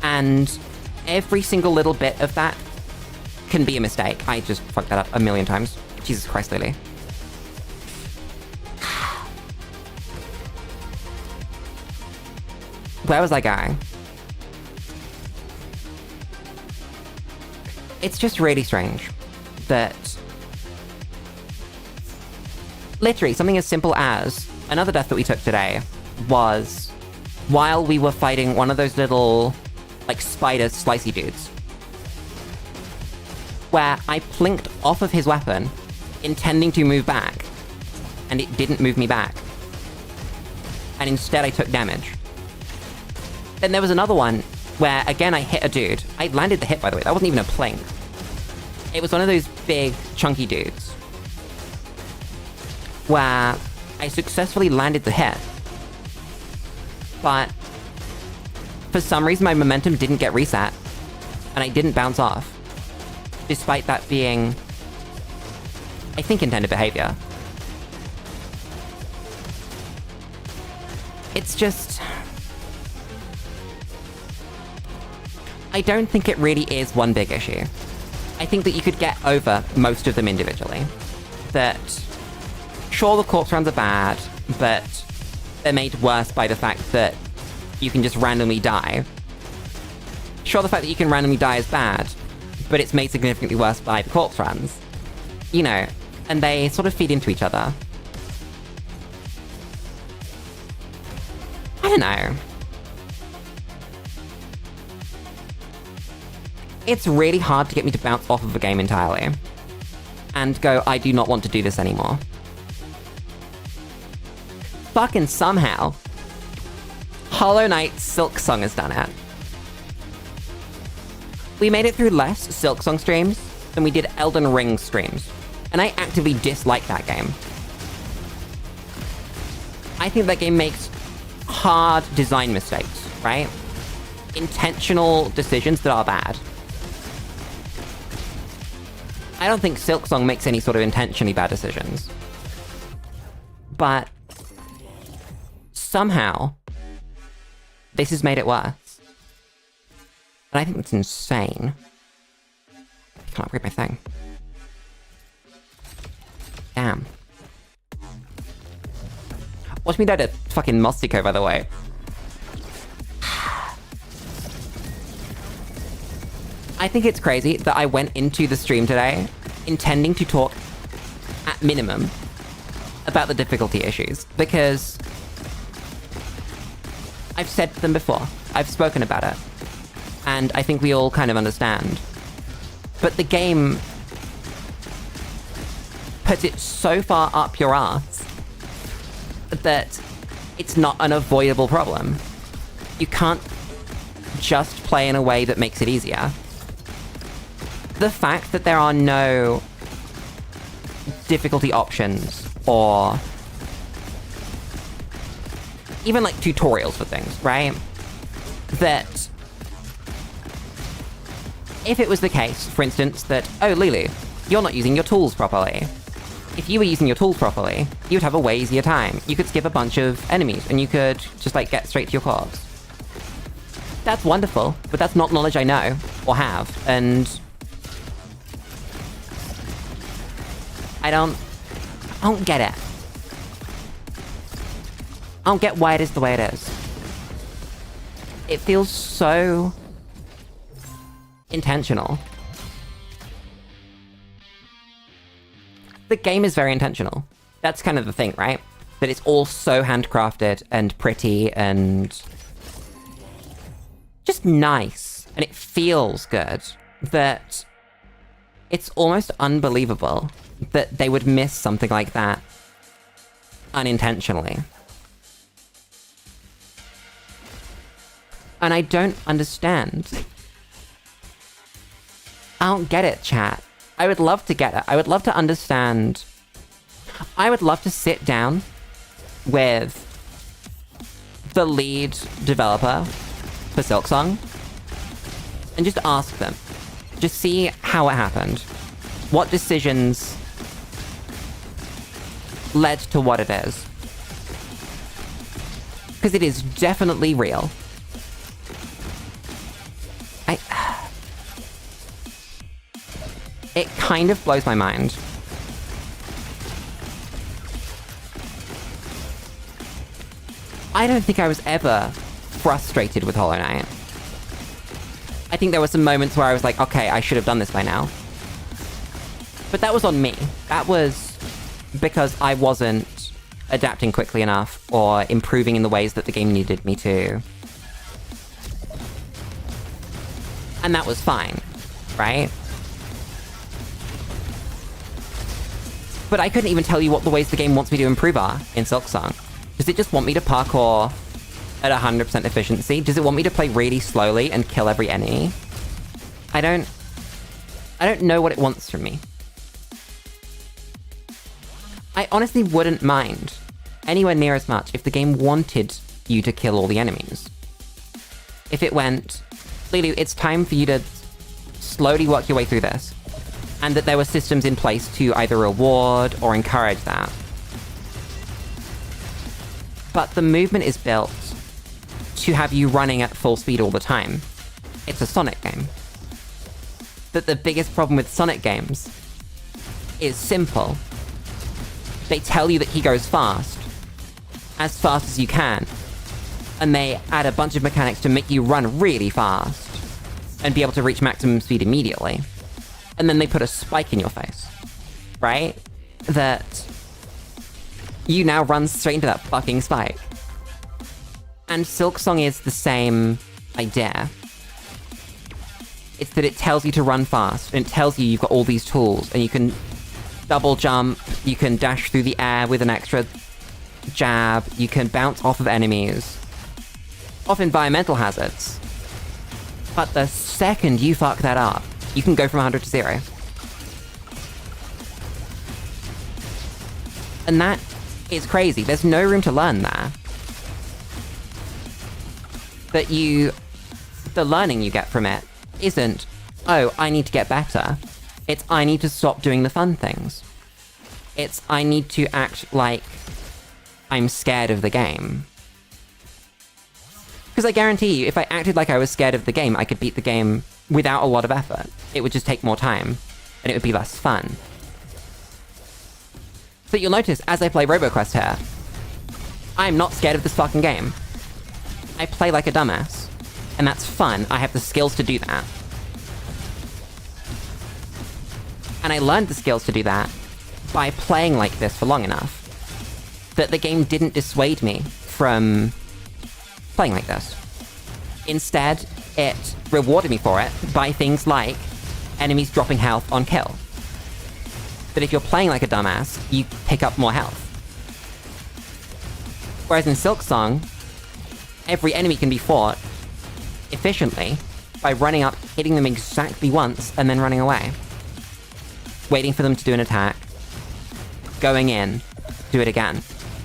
And every single little bit of that can be a mistake. I just fucked that up a million times. Jesus Christ, Lily. Where was I going? It's just really strange that literally something as simple as another death that we took today was while we were fighting one of those little like spider slicey dudes, where I plinked off of his weapon intending to move back and it didn't move me back, and instead I took damage. Then there was another one where, again, I hit a dude. I landed the hit, by the way. That wasn't even a plink. It was one of those big, chunky dudes where I successfully landed the hit, but for some reason my momentum didn't get reset, and I didn't bounce off, despite that being, I think, intended behavior. It's just... I don't think it really is one big issue. I think that you could get over most of them individually. That, sure, the corpse rounds are bad, but they're made worse by the fact that you can just randomly die. Sure, the fact that you can randomly die is bad, but it's made significantly worse by the corpse runs. You know, and they sort of feed into each other. I don't know. It's really hard to get me to bounce off of a game entirely and go, I do not want to do this anymore. Fucking somehow, Hollow Knight's Silksong has done it. We made it through less Silksong streams than we did Elden Ring streams, and I actively dislike that game. I think that game makes hard design mistakes, right? Intentional decisions that are bad. I don't think Silksong makes any sort of intentionally bad decisions. But somehow, this has made it worse. And I think it's insane. I can't upgrade my thing. Damn. Watch me die to fucking Mostico, by the way. I think it's crazy that I went into the stream today intending to talk, at minimum, about the difficulty issues, because I've said them before. I've spoken about it. And I think we all kind of understand. But the game puts it so far up your ass that it's not an avoidable problem. You can't just play in a way that makes it easier. The fact that there are no difficulty options or even like tutorials for things, right? That if it was the case, for instance, that, oh, Lulu, you're not using your tools properly. If you were using your tools properly, you'd have a way easier time. You could skip a bunch of enemies and you could just like get straight to your corpse. That's wonderful, but that's not knowledge I know or have, and I don't get it. I don't get why it is the way it is. It feels so intentional. The game is very intentional. That's kind of the thing, right? That it's all so handcrafted and pretty and just nice. And it feels good. That it's almost unbelievable that they would miss something like that unintentionally. And I don't understand. I don't get it, chat. I would love to get it. I would love to understand. I would love to sit down with the lead developer for Silksong and just ask them. Just see how it happened. What decisions led to what it is. Because it is definitely real. It kind of blows my mind. I don't think I was ever frustrated with Hollow Knight. I think there were some moments where I was like, okay, I should have done this by now. But that was on me. That was because I wasn't adapting quickly enough or improving in the ways that the game needed me to. And that was fine, right? But I couldn't even tell you what the ways the game wants me to improve are in Silksong. Does it just want me to parkour at 100% efficiency? Does it want me to play really slowly and kill every enemy? I don't know what it wants from me. I honestly wouldn't mind anywhere near as much if the game wanted you to kill all the enemies. If it went, Lulu, it's time for you to slowly work your way through this. And that there were systems in place to either reward or encourage that. But the movement is built to have you running at full speed all the time. It's a Sonic game. But the biggest problem with Sonic games is simple. They tell you that he goes fast as you can, and they add a bunch of mechanics to make you run really fast and be able to reach maximum speed immediately. And then they put a spike in your face, right? That you now run straight into that fucking spike. And Silksong is the same idea. It's that it tells you to run fast, and it tells you you've got all these tools, and you can double jump, you can dash through the air with an extra jab, you can bounce off of enemies, off environmental hazards. But the second you fuck that up, you can go from 100 to 0. And that is crazy. There's no room to learn there. The learning you get from it isn't, oh, I need to get better. It's, I need to stop doing the fun things. It's, I need to act like I'm scared of the game. Because I guarantee you, if I acted like I was scared of the game, I could beat the game without a lot of effort. It would just take more time, and it would be less fun. So you'll notice, as I play RoboQuest here, I'm not scared of this fucking game. I play like a dumbass, and that's fun. I have the skills to do that. And I learned the skills to do that by playing like this for long enough that the game didn't dissuade me from playing like this. Instead, it rewarded me for it by things like enemies dropping health on kill. That if you're playing like a dumbass, you pick up more health. Whereas in Silksong, every enemy can be fought efficiently by running up, hitting them exactly once, and then running away. Waiting for them to do an attack, going in, do it again.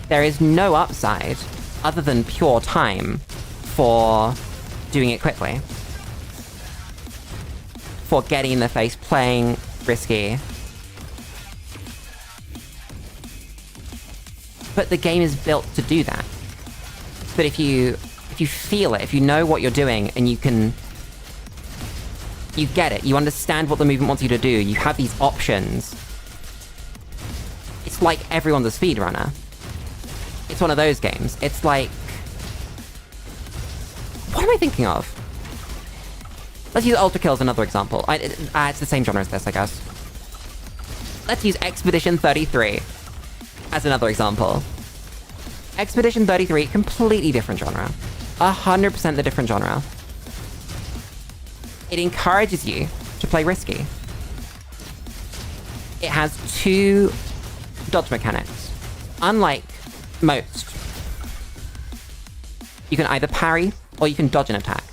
There is no upside other than pure time for doing it quickly. For getting in the face, playing risky. But the game is built to do that. But if you feel it, if you know what you're doing, and you get it, you understand what the movement wants you to do, you have these options. It's like everyone's a speedrunner. It's one of those games. It's like... What am I thinking of? Let's use Ultra Kill as another example. It's the same genre as this, I guess. Let's use Expedition 33 as another example. Expedition 33, completely different genre. 100% the different genre. It encourages you to play risky. It has 2 dodge mechanics. Unlike most, you can either parry or you can dodge an attack.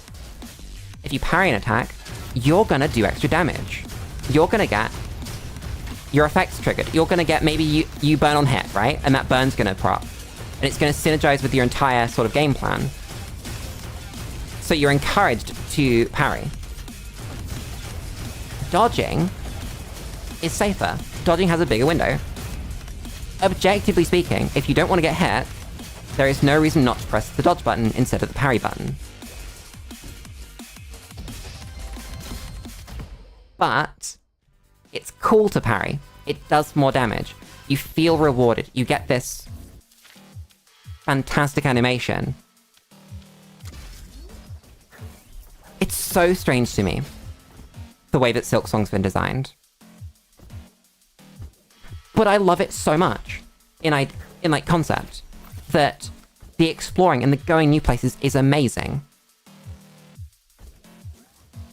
If you parry an attack, you're gonna do extra damage. You're gonna get your effects triggered. You're gonna get, maybe you burn on hit, right? And that burn's gonna prop. And it's gonna synergize with your entire sort of game plan. So you're encouraged to parry. Dodging is safer. Dodging has a bigger window. Objectively speaking, if you don't want to get hit, there is no reason not to press the dodge button instead of the parry button. But it's cool to parry. It does more damage. You feel rewarded. You get this fantastic animation. It's so strange to me, the way that Silksong's been designed. But I love it so much in like concept that the exploring and the going new places is amazing.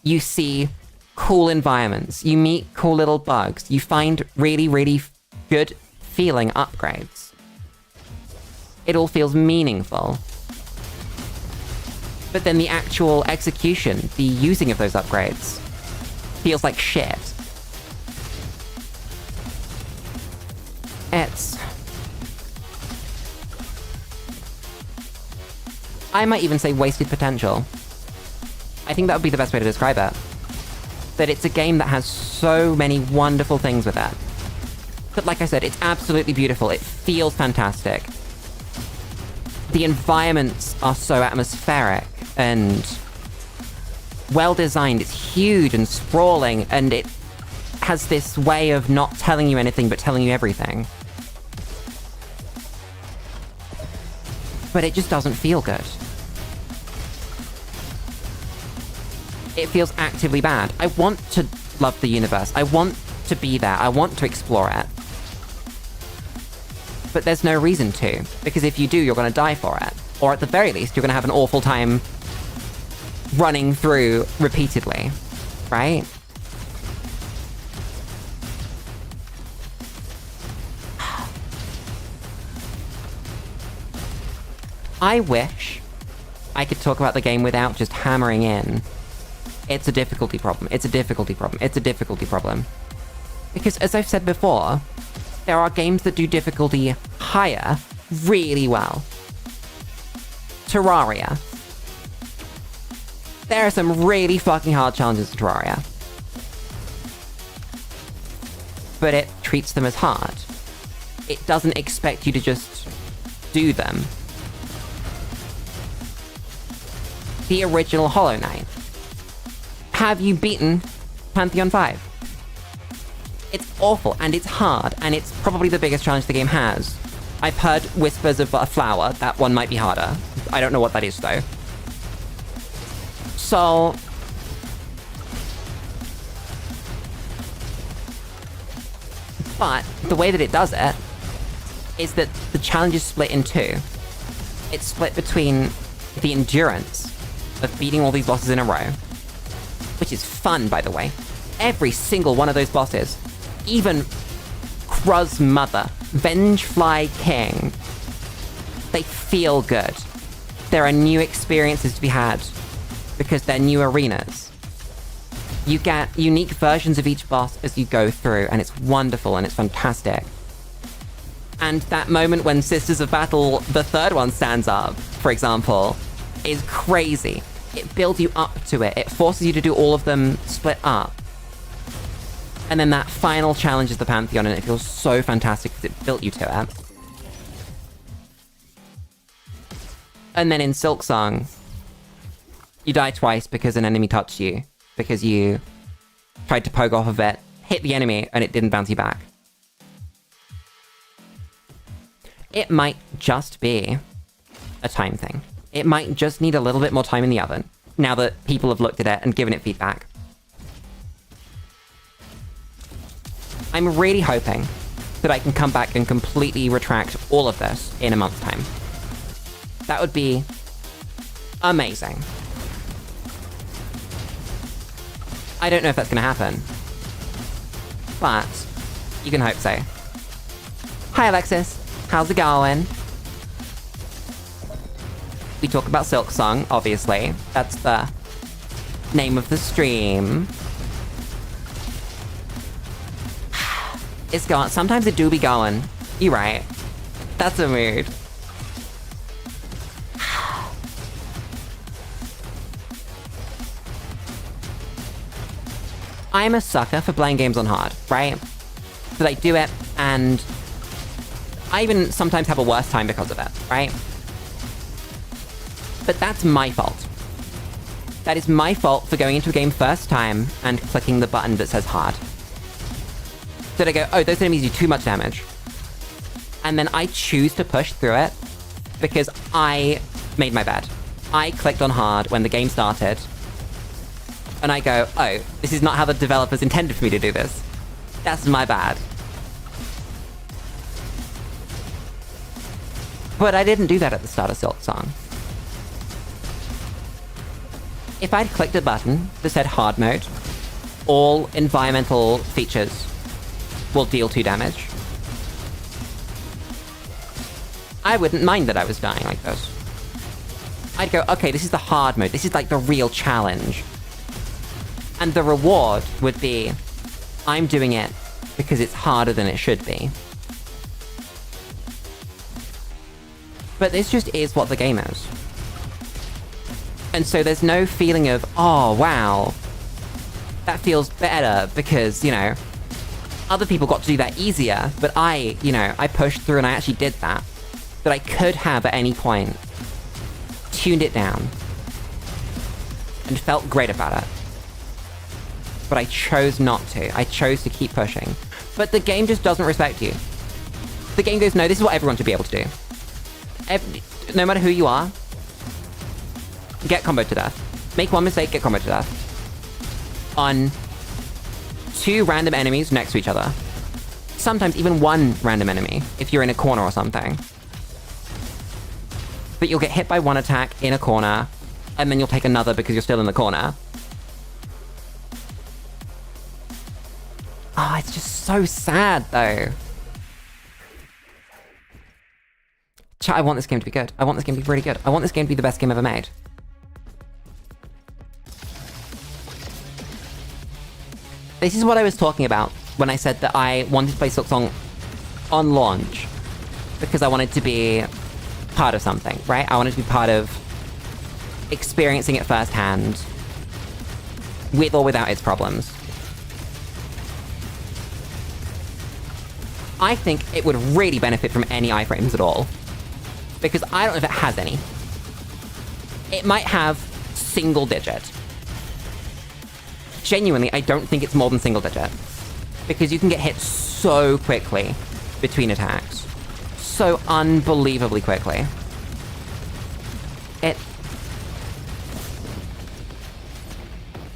You see cool environments, you meet cool little bugs, you find really, really good feeling upgrades. It all feels meaningful. But then the actual execution, the using of those upgrades, feels like shit. I might even say wasted potential. I think that would be the best way to describe it. That it's a game that has so many wonderful things with it. But like I said, it's absolutely beautiful. It feels fantastic. The environments are so atmospheric and well-designed. It's huge and sprawling, and it has this way of not telling you anything but telling you everything. But it just doesn't feel good. It feels actively bad. I want to love the universe. I want to be there. I want to explore it. But there's no reason to, because if you do, you're going to die for it. Or at the very least, you're going to have an awful time running through repeatedly, right? I wish I could talk about the game without just hammering in. It's a difficulty problem. It's a difficulty problem. It's a difficulty problem. Because as I've said before, there are games that do difficulty higher really well. Terraria. There are some really fucking hard challenges in Terraria. But it treats them as hard. It doesn't expect you to just do them. The original Hollow Knight. Have you beaten Pantheon 5? It's awful, and it's hard, and it's probably the biggest challenge the game has. I've heard whispers of a flower. That one might be harder. I don't know what that is, though. So... but the way that it does it is that the challenge is split in two. It's split between the endurance of beating all these bosses in a row, which is fun, by the way. Every single one of those bosses, even Kruz's mother, Vengefly King, they feel good. There are new experiences to be had because they're new arenas. You get unique versions of each boss as you go through, and it's wonderful and it's fantastic. And that moment when Sisters of Battle, the third one, stands up, for example, is crazy. It builds you up to it. It forces you to do all of them split up. And then that final challenge is the Pantheon, and it feels so fantastic because it built you to it. And then in Silksong, you die twice because an enemy touched you. Because you tried to poke off of it, hit the enemy, and it didn't bounce you back. It might just be a time thing. It might just need a little bit more time in the oven, now that people have looked at it and given it feedback. I'm really hoping that I can come back and completely retract all of this in a month's time. That would be amazing. I don't know if that's gonna happen, but you can hope so. Hi Alexis, how's it going? we talk about Silksong, obviously. That's the name of the stream. It's gone. Sometimes it do be going. You're right. That's a mood. I'm a sucker for playing games on hard, right? But I do it, and I even sometimes have a worse time because of it, right? But that's my fault. That is my fault for going into a game first time and clicking the button that says hard. So I go, oh, those enemies do too much damage. And then I choose to push through it because I made my bed. I clicked on hard when the game started. And I go, oh, this is not how the developers intended for me to do this. That's my bad. But I didn't do that at the start of Silksong. If I'd clicked a button that said hard mode, all environmental features will deal 2 damage, I wouldn't mind that I was dying like this. I'd go, okay, this is the hard mode. This is like the real challenge. And the reward would be, I'm doing it because it's harder than it should be. But this just is what the game is. And so there's no feeling of, oh, wow, that feels better because, you know, other people got to do that easier, but I pushed through and I actually did that. But I could have at any point tuned it down and felt great about it. But I chose not to. I chose to keep pushing. But the game just doesn't respect you. The game goes, no, this is what everyone should be able to do. No matter who you are, get comboed to death. Make one mistake, get comboed to death. On 2 random enemies next to each other. Sometimes even 1 random enemy, if you're in a corner or something. But you'll get hit by 1 attack in a corner, and then you'll take another because you're still in the corner. Oh, it's just so sad, though. Chat, I want this game to be good. I want this game to be really good. I want this game to be the best game ever made. This is what I was talking about when I said that I wanted to play Silksong on launch. Because I wanted to be part of something, right? I wanted to be part of experiencing it firsthand, with or without its problems. I think it would really benefit from any iframes at all. Because I don't know if it has any. It might have single digit. Genuinely, I don't think it's more than single digit. Because you can get hit so quickly between attacks. So unbelievably quickly.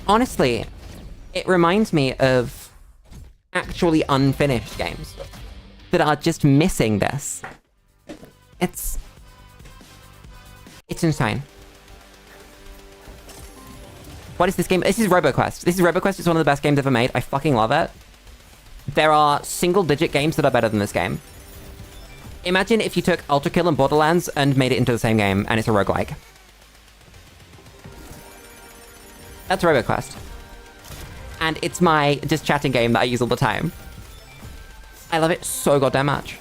Honestly, it reminds me of actually unfinished games that are just missing this. It's insane. What is this game? This is RoboQuest. This is RoboQuest. It's one of the best games ever made. I fucking love it. There are single-digit games that are better than this game. Imagine if you took Ultra Kill and Borderlands and made it into the same game, and it's a roguelike. That's RoboQuest. And it's my just chatting game that I use all the time. I love it so goddamn much.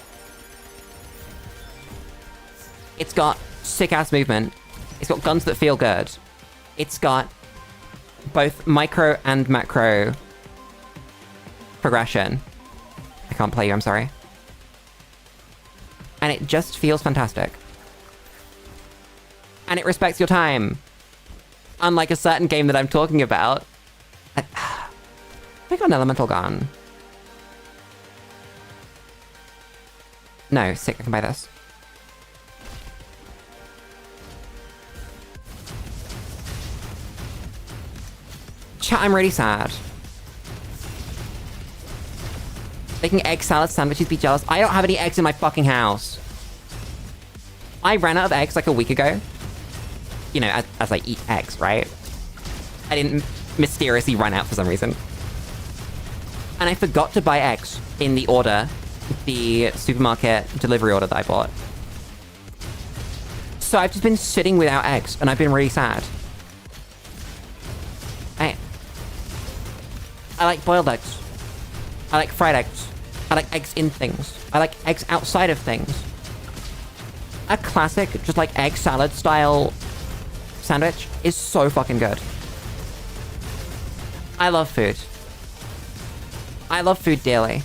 It's got sick-ass movement. It's got guns that feel good. It's got both micro and macro progression. I can't play you, I'm sorry. And it just feels fantastic. And it respects your time. Unlike a certain game that I'm talking about. I got an elemental gun. No, sick, I can buy this. Chat, I'm really sad. Making egg salad sandwiches, be jealous. I don't have any eggs in my fucking house. I ran out of eggs like a week ago. You know, as I eat eggs, right? I didn't mysteriously run out for some reason. And I forgot to buy eggs in the order, the supermarket delivery order that I bought. So I've just been sitting without eggs, and I've been really sad. Hey. I like boiled eggs. I like fried eggs. I like eggs in things. I like eggs outside of things. A classic, just like egg salad style sandwich is so fucking good. I love food. I love food dearly.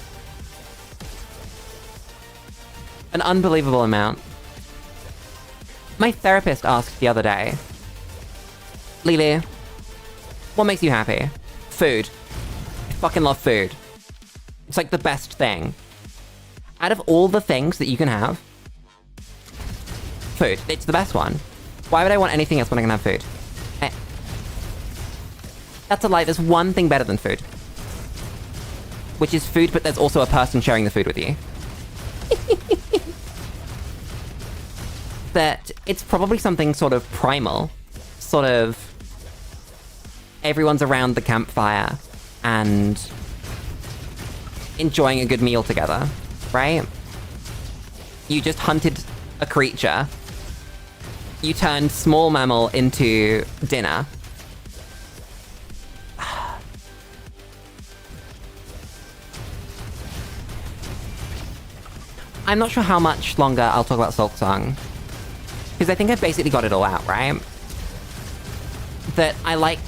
An unbelievable amount. My therapist asked the other day, Lulu, what makes you happy? Food. I fucking love food. It's like the best thing. Out of all the things that you can have, food. It's the best one. Why would I want anything else when I can have food? Eh. That's a lie. There's one thing better than food. Which is food, but there's also a person sharing the food with you. That it's probably something sort of primal. Sort of... everyone's around the campfire and enjoying a good meal together, right? You just hunted a creature. You turned small mammal into dinner. I'm not sure how much longer I'll talk about Silksong. Because I think I've basically got it all out, right? That I like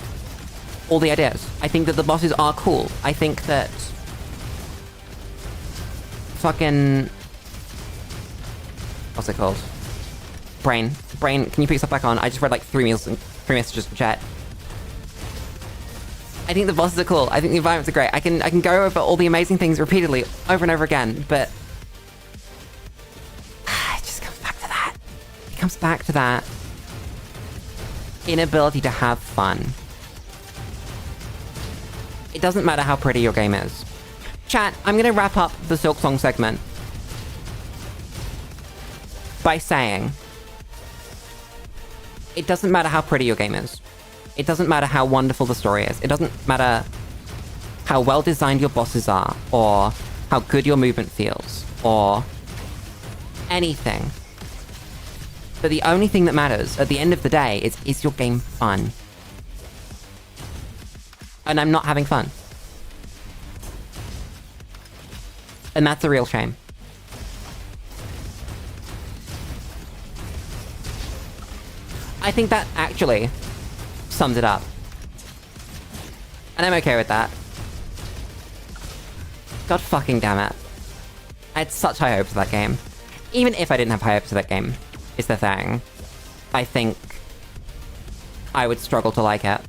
all the ideas. I think that the bosses are cool. I think that... fucking... what's it called? Brain, can you put yourself back on? I just read like 3 messages from chat. I think the bosses are cool. I think the environments are great. I can go over all the amazing things repeatedly, over and over again, but... it just comes back to that. It comes back to that inability to have fun. It doesn't matter how pretty your game is. Chat, I'm gonna wrap up the Silksong segment by saying, it doesn't matter how pretty your game is. It doesn't matter how wonderful the story is. It doesn't matter how well designed your bosses are, or how good your movement feels, or anything. But the only thing that matters at the end of the day is your game fun? And I'm not having fun. And that's a real shame. I think that actually sums it up. And I'm okay with that. God fucking damn it. I had such high hopes for that game. Even if I didn't have high hopes for that game, is the thing. I think I would struggle to like it.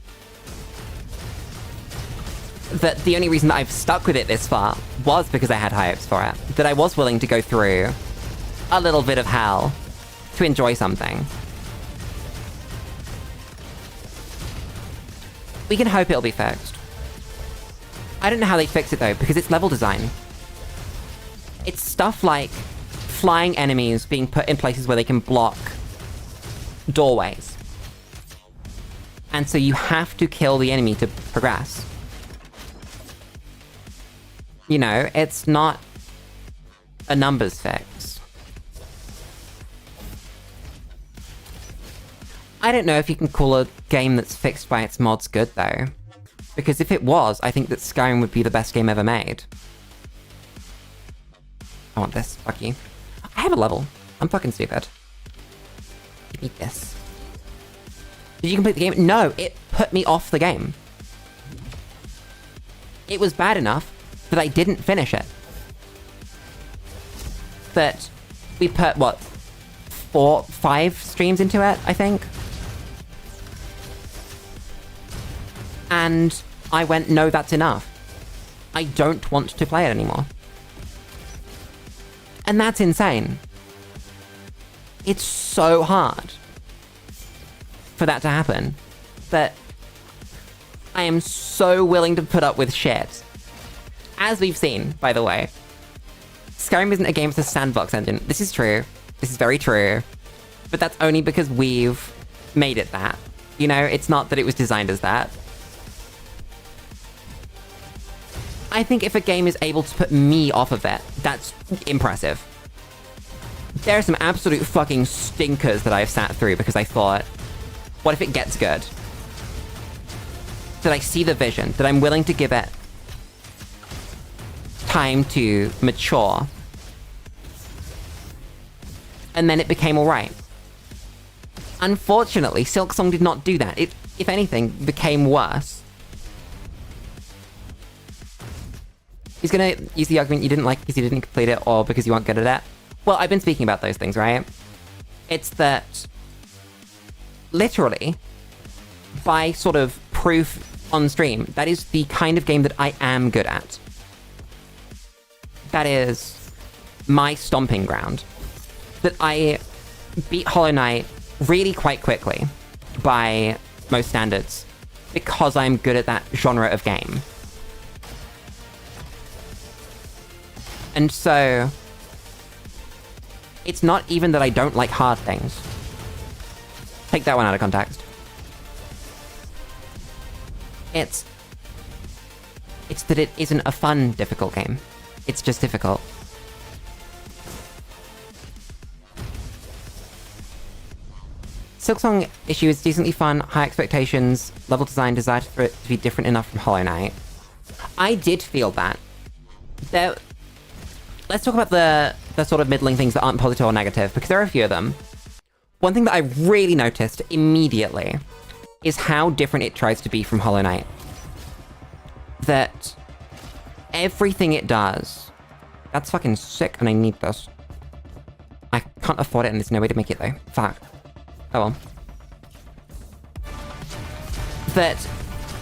That the only reason that I've stuck with it this far was because I had high hopes for it. That I was willing to go through a little bit of hell to enjoy something. We can hope it'll be fixed. I don't know how they fix it though, because it's level design. It's stuff like flying enemies being put in places where they can block doorways. And so you have to kill the enemy to progress. You know, it's not a numbers fix. I don't know if you can call a game that's fixed by its mods good, though. Because if it was, I think that Skyrim would be the best game ever made. I want this. Fuck you. I have a level. I'm fucking stupid. Give me this. Did you complete the game? No, it put me off the game. It was bad enough that I didn't finish it. That we put, what, 4, 5 streams into it, I think? And I went, no, that's enough. I don't want to play it anymore. And that's insane. It's so hard for that to happen. That I am so willing to put up with shit. As we've seen, by the way. Skyrim isn't a game with a sandbox engine. This is true. This is very true. But that's only because we've made it that. You know, it's not that it was designed as that. I think if a game is able to put me off of it, that's impressive. there are some absolute fucking stinkers that I've sat through because I thought, what if it gets good? That I see the vision, that I'm willing to give it time to mature. And then it became alright. Unfortunately, Silksong did not do that. It, if anything, became worse. He's gonna use the argument you didn't like because you didn't complete it or because you weren't good at it. Well, I've been speaking about those things, right? It's that, literally, by sort of proof on stream, that is the kind of game that I am good at. That is my stomping ground. That I beat Hollow Knight really quite quickly, by most standards, because I'm good at that genre of game. And so, it's not even that I don't like hard things. Take that one out of context. It's that it isn't a fun, difficult game. It's just difficult. Silksong issue is decently fun, high expectations, level design, desire for it to be different enough from Hollow Knight. I did feel that. Let's talk about the sort of middling things that aren't positive or negative, because there are a few of them. One thing that I really noticed immediately is how different it tries to be from Hollow Knight. That everything it does... That's fucking sick, and I need this. I can't afford it, and there's no way to make it, though. Fuck. Oh well. That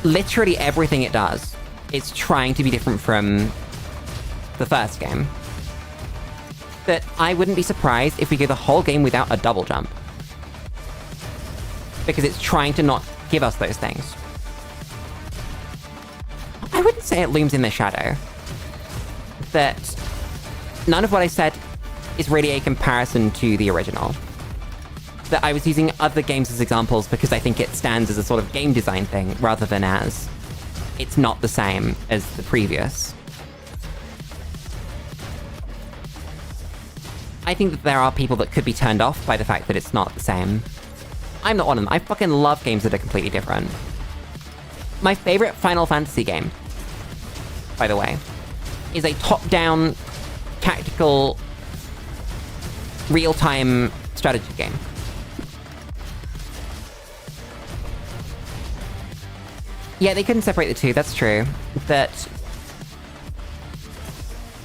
literally everything it does is trying to be different from the first game. That I wouldn't be surprised if we go the whole game without a double jump. Because it's trying to not give us those things. I wouldn't say it looms in the shadow. That none of what I said is really a comparison to the original. That I was using other games as examples because I think it stands as a sort of game design thing, rather than as it's not the same as the previous. I think that there are people that could be turned off by the fact that it's not the same. I'm not one of them. I fucking love games that are completely different. My favorite Final Fantasy game, by the way, is a top-down, tactical, real-time strategy game. Yeah, they couldn't separate the two, that's true. That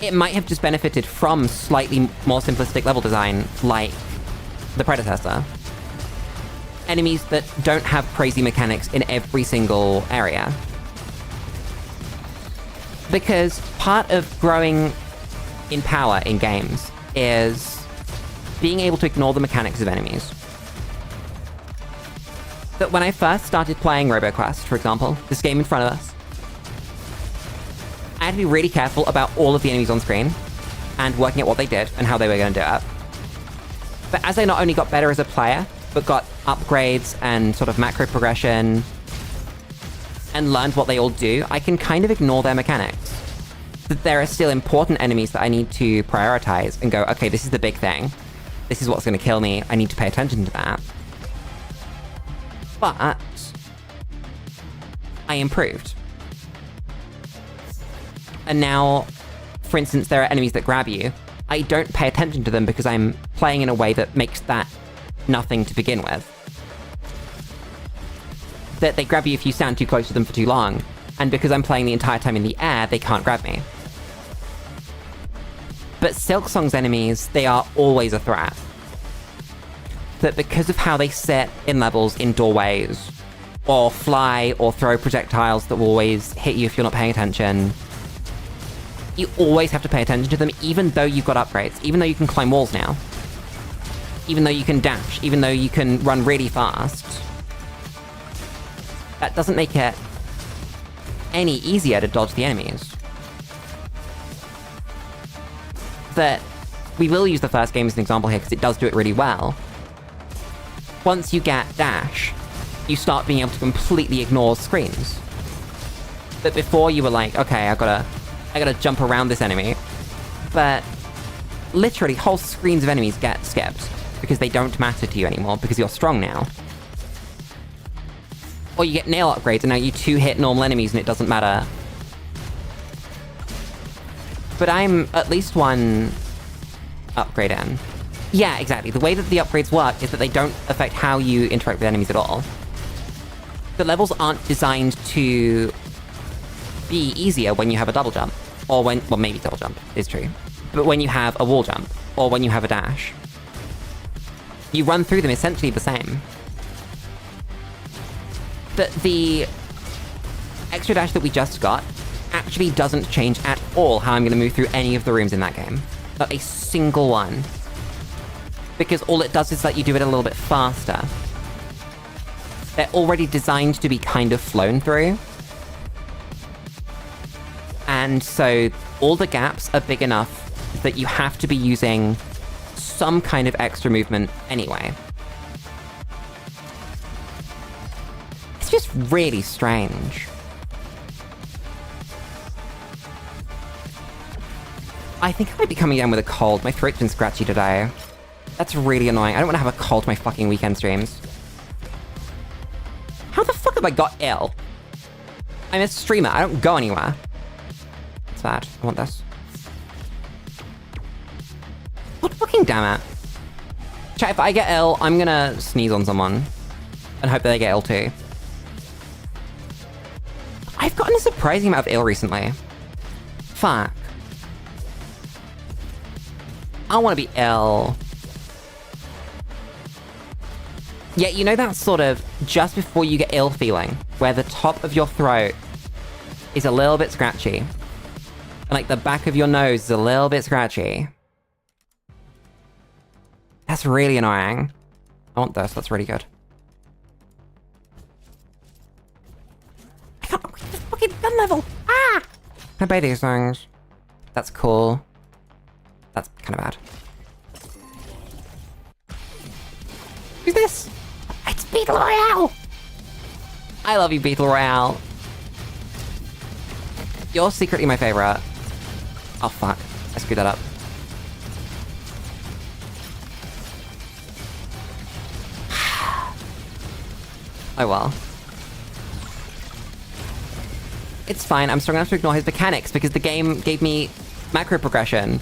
it might have just benefited from slightly more simplistic level design, like the predecessor. Enemies that don't have crazy mechanics in every single area. Because part of growing in power in games is being able to ignore the mechanics of enemies. That when I first started playing RoboQuest, for example, this game in front of us, I had to be really careful about all of the enemies on screen, and working out what they did and how they were going to do it. But as I not only got better as a player, but got upgrades and sort of macro progression, and learned what they all do, I can kind of ignore their mechanics. That there are still important enemies that I need to prioritize and go, okay, this is the big thing. This is what's going to kill me. I need to pay attention to that. But I improved. And now, for instance, there are enemies that grab you. I don't pay attention to them because I'm playing in a way that makes that nothing to begin with. That they grab you if you stand too close to them for too long, and because I'm playing the entire time in the air, they can't grab me. But Silksong's enemies, they are always a threat. That because of how they sit in levels in doorways, or fly, or throw projectiles that will always hit you if you're not paying attention, you always have to pay attention to them, even though you've got upgrades, even though you can climb walls now, even though you can dash, even though you can run really fast. That doesn't make it any easier to dodge the enemies. That we will use the first game as an example here because it does do it really well. Once you get dash, you start being able to completely ignore screens. But before you were like, okay, I gotta jump around this enemy. But literally whole screens of enemies get skipped because they don't matter to you anymore because you're strong now. Or you get nail upgrades and now you 2-hit normal enemies and it doesn't matter. But I'm at least one upgrade in. Yeah, exactly. The way that the upgrades work is that they don't affect how you interact with enemies at all. The levels aren't designed to be easier when you have a double jump. Or when, well, maybe double jump is true. But when you have a wall jump, or when you have a dash. You run through them essentially the same. The extra dash that we just got actually doesn't change at all how I'm going to move through any of the rooms in that game. Not a single one. Because all it does is let you do it a little bit faster. They're already designed to be kind of flown through. And so all the gaps are big enough that you have to be using some kind of extra movement anyway. It's just really strange. I think I might be coming down with a cold. My throat's been scratchy today. That's really annoying. I don't want to have a cold my fucking weekend streams. How the fuck have I got ill? I'm a streamer. I don't go anywhere. What's that? I want this. What fucking damn it. Chat, if I get ill, I'm gonna sneeze on someone. And hope that they get ill too. I've gotten a surprising amount of ill recently. Fuck. I want to be ill. Yeah, you know that sort of just before you get ill feeling, where the top of your throat is a little bit scratchy. And like the back of your nose is a little bit scratchy. That's really annoying. I want this, that's really good. I can't reach this fucking gun level! Ah! Can I buy these things? That's cool. That's kind of bad. Who's this? It's Beetle Royale! I love you, Beetle Royale. You're secretly my favorite. Oh fuck, I screwed that up. Oh well. It's fine, I'm still gonna have to ignore his mechanics because the game gave me macro progression.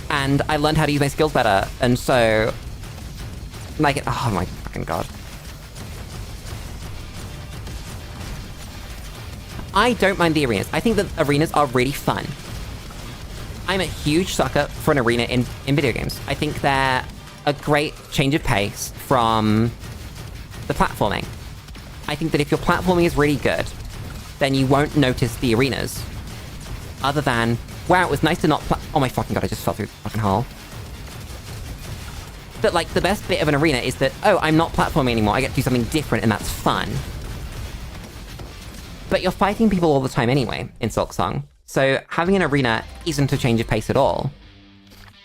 And I learned how to use my skills better, and so... Like, oh my fucking god. I don't mind the arenas. I think that arenas are really fun. I'm a huge sucker for an arena in video games. I think they're a great change of pace from the platforming. I think that if your platforming is really good, then you won't notice the arenas. Other than, wow, it was nice to not oh my fucking god, I just fell through the fucking hole. But like, the best bit of an arena is that, oh, I'm not platforming anymore, I get to do something different and that's fun. But you're fighting people all the time anyway, in Silksong. So having an arena isn't a change of pace at all.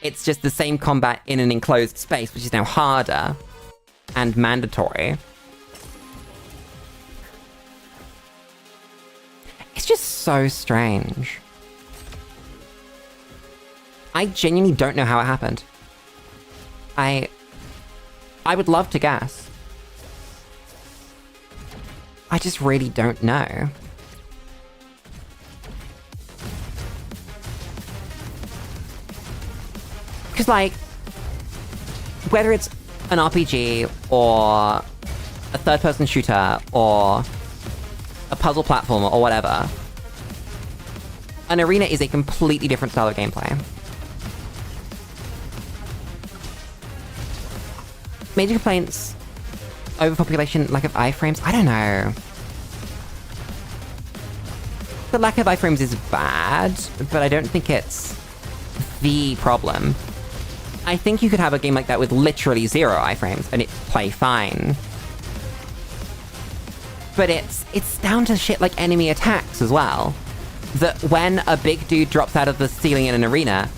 It's just the same combat in an enclosed space, which is now harder and mandatory. It's just so strange. I genuinely don't know how it happened. I would love to guess. I just really don't know. Because, like, whether it's an RPG, or a third-person shooter, or a puzzle platformer, or whatever, an arena is a completely different style of gameplay. Major complaints, overpopulation, lack of iframes, I don't know. The lack of iframes is bad, but I don't think it's the problem. I think you could have a game like that with literally 0 iframes and it'd play fine. But it's down to shit like enemy attacks as well. That when a big dude drops out of the ceiling in an arena,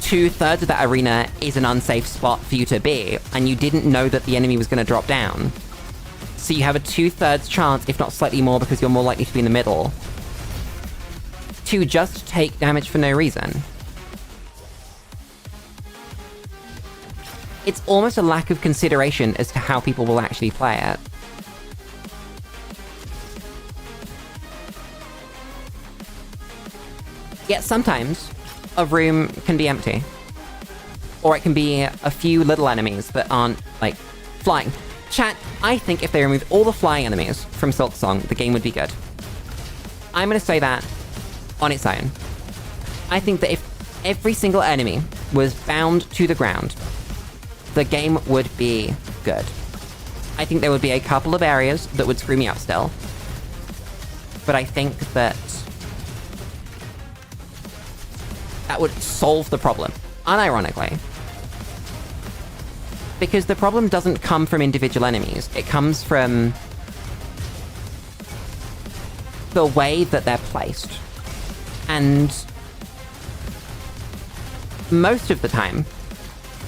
2/3 of that arena is an unsafe spot for you to be, and you didn't know that the enemy was going to drop down. So you have a 2/3 chance, if not slightly more because you're more likely to be in the middle, to just take damage for no reason. it's almost a lack of consideration as to how people will actually play it. Yet sometimes, a room can be empty. Or it can be a few little enemies that aren't, like, flying. Chat, I think if they removed all the flying enemies from Silksong, the game would be good. I'm gonna say that on its own. I think that if every single enemy was bound to the ground, the game would be good. I think there would be a couple of areas that would screw me up still. But I think that that would solve the problem, unironically. Because the problem doesn't come from individual enemies, it comes from the way that they're placed. And most of the time,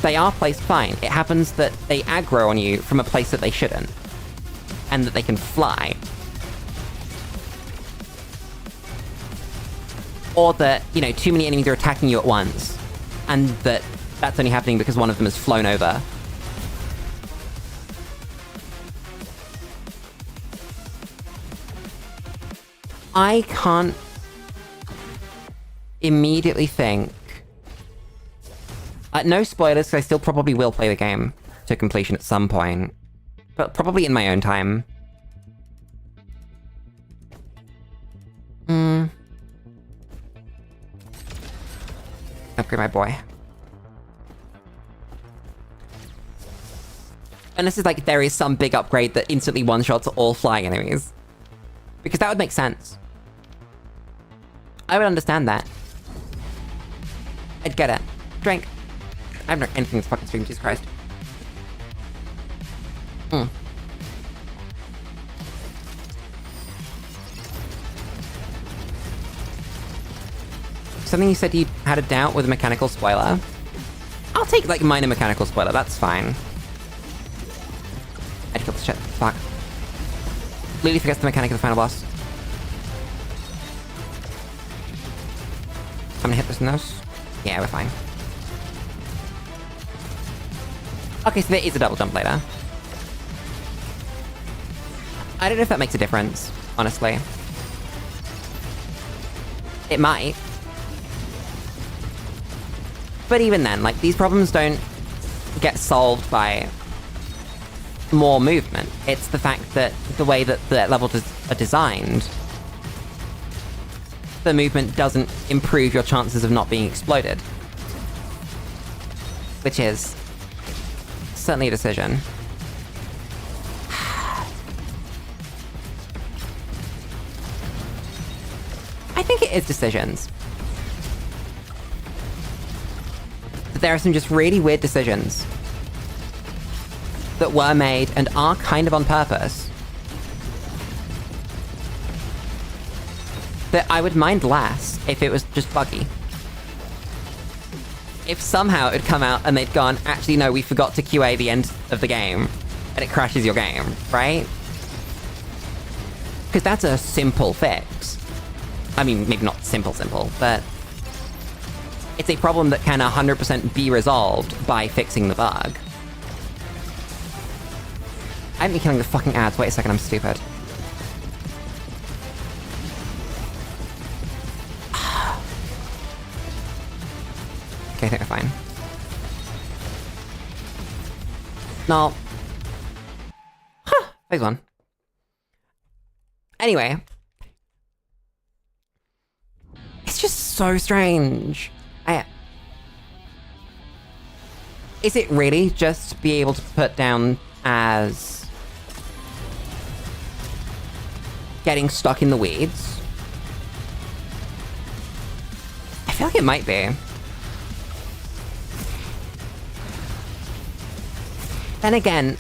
they are placed fine. It happens that they aggro on you from a place that they shouldn't. And that they can fly. Or that, you know, too many enemies are attacking you at once. And that's only happening because one of them has flown over. I can't immediately think... no spoilers, because I still probably will play the game to completion at some point. But probably in my own time. Upgrade my boy. Unless it's like there is some big upgrade that instantly one-shots all flying enemies. Because that would make sense. I would understand that. I'd get it. Drink. I haven't drank anything this fucking stream, Jesus Christ. Something you said you had a doubt with a mechanical spoiler. I'll take, like, minor mechanical spoiler, that's fine. I'd kill this shit. Fuck. Lulu forgets the mechanic of the final boss. I'm gonna hit this and those. Yeah, we're fine. Okay, so there is a double jump later. I don't know if that makes a difference, honestly. It might. But even then, like, these problems don't get solved by more movement. It's the fact that the way that the levels are designed, the movement doesn't improve your chances of not being exploded. Which is certainly a decision. I think it is decisions. But there are some just really weird decisions that were made and are kind of on purpose that I would mind less if it was just buggy. If somehow it'd come out and they'd gone, actually no, we forgot to QA the end of the game, and it crashes your game, right? Because that's a simple fix. I mean, maybe not simple, but it's a problem that can 100% be resolved by fixing the bug. I haven't been killing the fucking ads. Wait a second, I'm stupid. Okay, I think we're fine. No. Huh, phase one. Anyway. It's just so strange. Is it really just be able to put down as getting stuck in the weeds? I feel like it might be. Then again,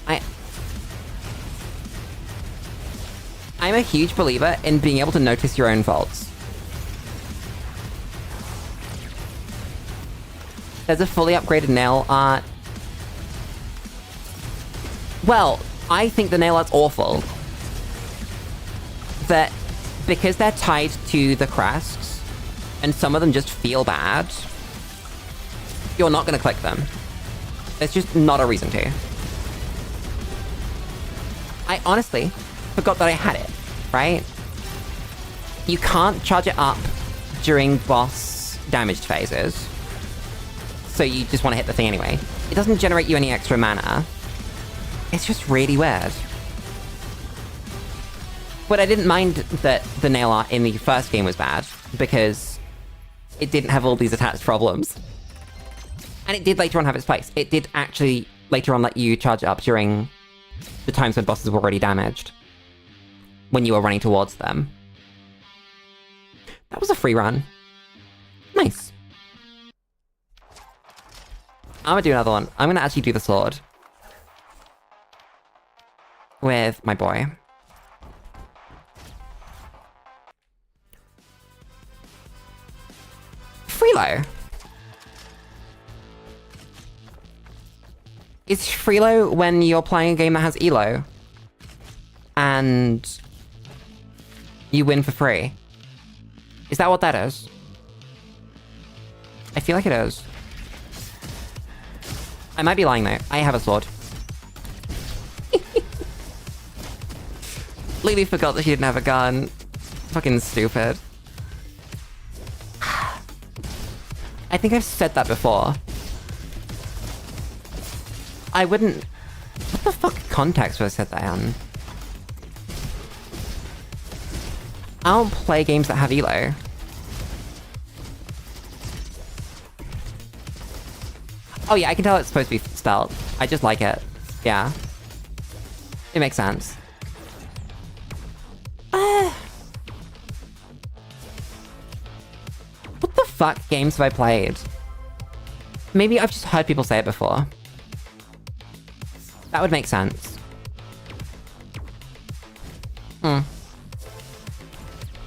I'm a huge believer in being able to notice your own faults. There's a fully upgraded nail art. Well, I think the nail art's awful. That because they're tied to the crests, and some of them just feel bad, you're not gonna click them. There's just not a reason to. I honestly forgot that I had it, right? You can't charge it up during boss damaged phases. So you just want to hit the thing anyway. It doesn't generate you any extra mana. It's just really weird. But I didn't mind that the nail art in the first game was bad, because it didn't have all these attached problems. And it did later on have its place. It did actually later on let you charge it up during the times when bosses were already damaged, when you were running towards them. That was a free run. Nice. I'm gonna do another one. I'm gonna actually do the sword. With my boy. Freelo. Is Freelo when you're playing a game that has Elo and you win for free? Is that what that is? I feel like it is. I might be lying though. I have a sword. Lulu forgot that she didn't have a gun. Fucking stupid. I think I've said that before. I wouldn't... What the fuck context would I said that on? I don't play games that have Elo. Oh yeah, I can tell it's supposed to be spelled. I just like it. Yeah. It makes sense. What the fuck games have I played? Maybe I've just heard people say it before. That would make sense.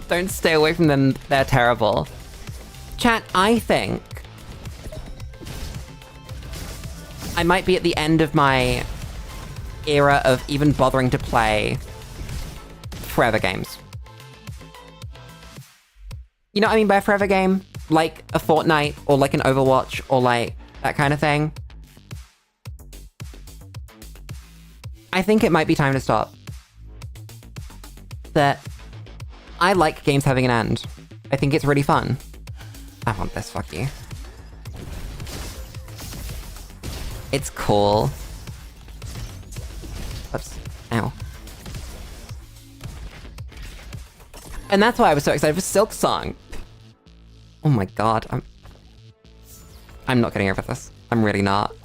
Don't stay away from them, they're terrible. Chat, I think I might be at the end of my era of even bothering to play forever games. You know what I mean by a forever game? Like a Fortnite, or like an Overwatch, or like that kind of thing. I think it might be time to stop. That I like games having an end. I think it's really fun. I want this, fuck you. It's cool. Oops. Ow. And that's why I was so excited for Silksong. Oh my god, I'm not getting over this. I'm really not.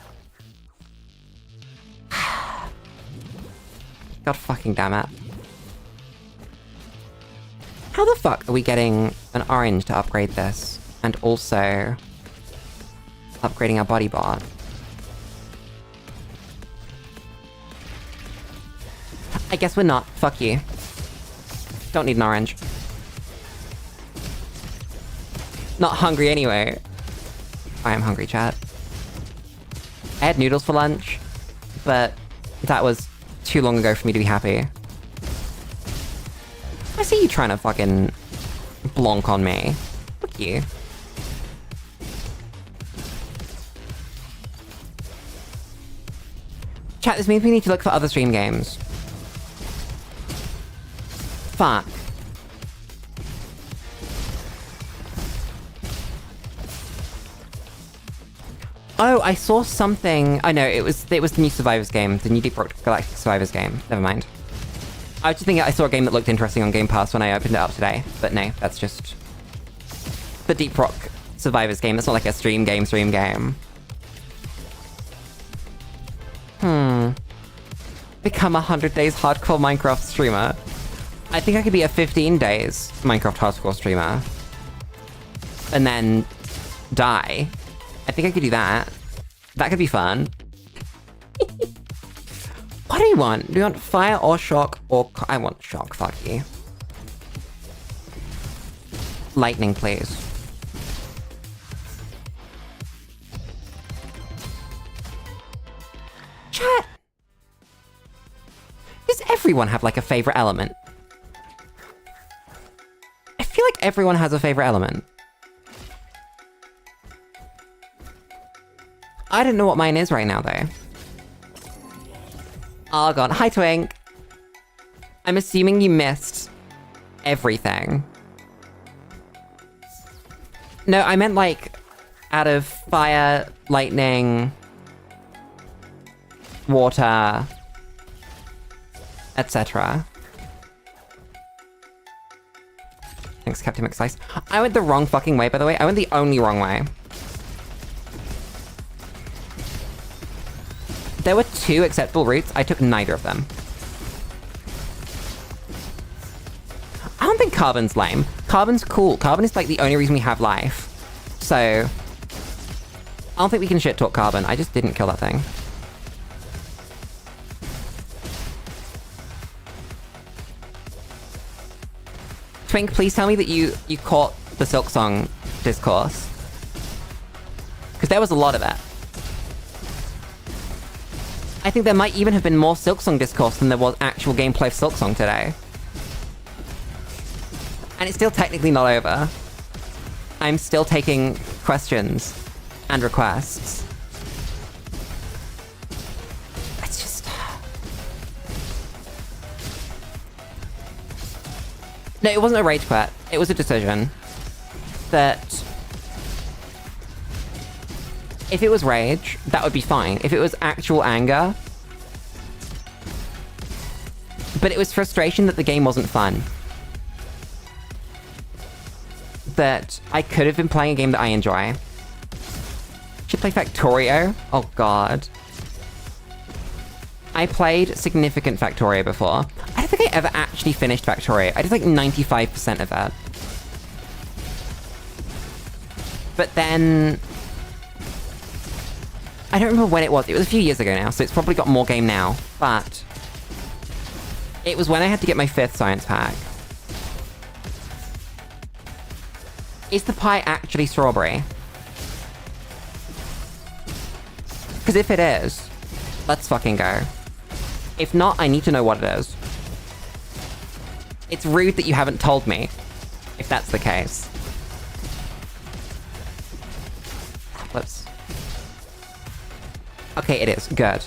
God fucking damn it. How the fuck are we getting an orange to upgrade this? And also upgrading our body bot? I guess we're not. Fuck you. Don't need an orange. Not hungry anyway. I am hungry, chat. I had noodles for lunch, but that was too long ago for me to be happy. I see you trying to fucking blonk on me. Fuck you. Chat, this means we need to look for other stream games. Fuck. Oh, I saw something. I know, it was the new Survivors game, the new Deep Rock Galactic Survivors game. Never mind. I was just thinking I saw a game that looked interesting on Game Pass when I opened it up today, but no, that's just the Deep Rock Survivors game. It's not like a stream game. Become 100 days hardcore Minecraft streamer. I think I could be a 15 days Minecraft hardcore streamer. And then die. I think I could do that. That could be fun. What do you want? Do you want fire or shock or... I want shock, fuck you. Lightning, please. Chat! Does everyone have, like, a favorite element? I feel like everyone has a favorite element. I don't know what mine is right now, though. Oh god, hi Twink! I'm assuming you missed everything. No, I meant like, out of fire, lightning, water, etc. Thanks, Captain McSlice. I went the wrong fucking way, by the way. I went the only wrong way. There were 2 acceptable routes. I took neither of them. I don't think Carbon's lame. Carbon's cool. Carbon is like the only reason we have life. So, I don't think we can shit talk Carbon. I just didn't kill that thing. Twink, please tell me that you caught the Silksong discourse. Because there was a lot of it. I think there might even have been more Silksong discourse than there was actual gameplay of Silksong today. And it's still technically not over. I'm still taking questions and requests. It's just... No, it wasn't a rage quit. It was a decision. That... If it was rage, that would be fine. If it was actual anger... But it was frustration that the game wasn't fun. That I could have been playing a game that I enjoy. Should play Factorio? Oh god. I played significant Factorio before. I don't think I ever actually finished Factorio. I did like 95% of it. But then... I don't remember when it was. It was a few years ago now, so it's probably got more game now. But... It was when I had to get my 5th science pack. Is the pie actually strawberry? Because if it is, let's fucking go. If not, I need to know what it is. It's rude that you haven't told me, if that's the case. Let's... Okay, it is. Good.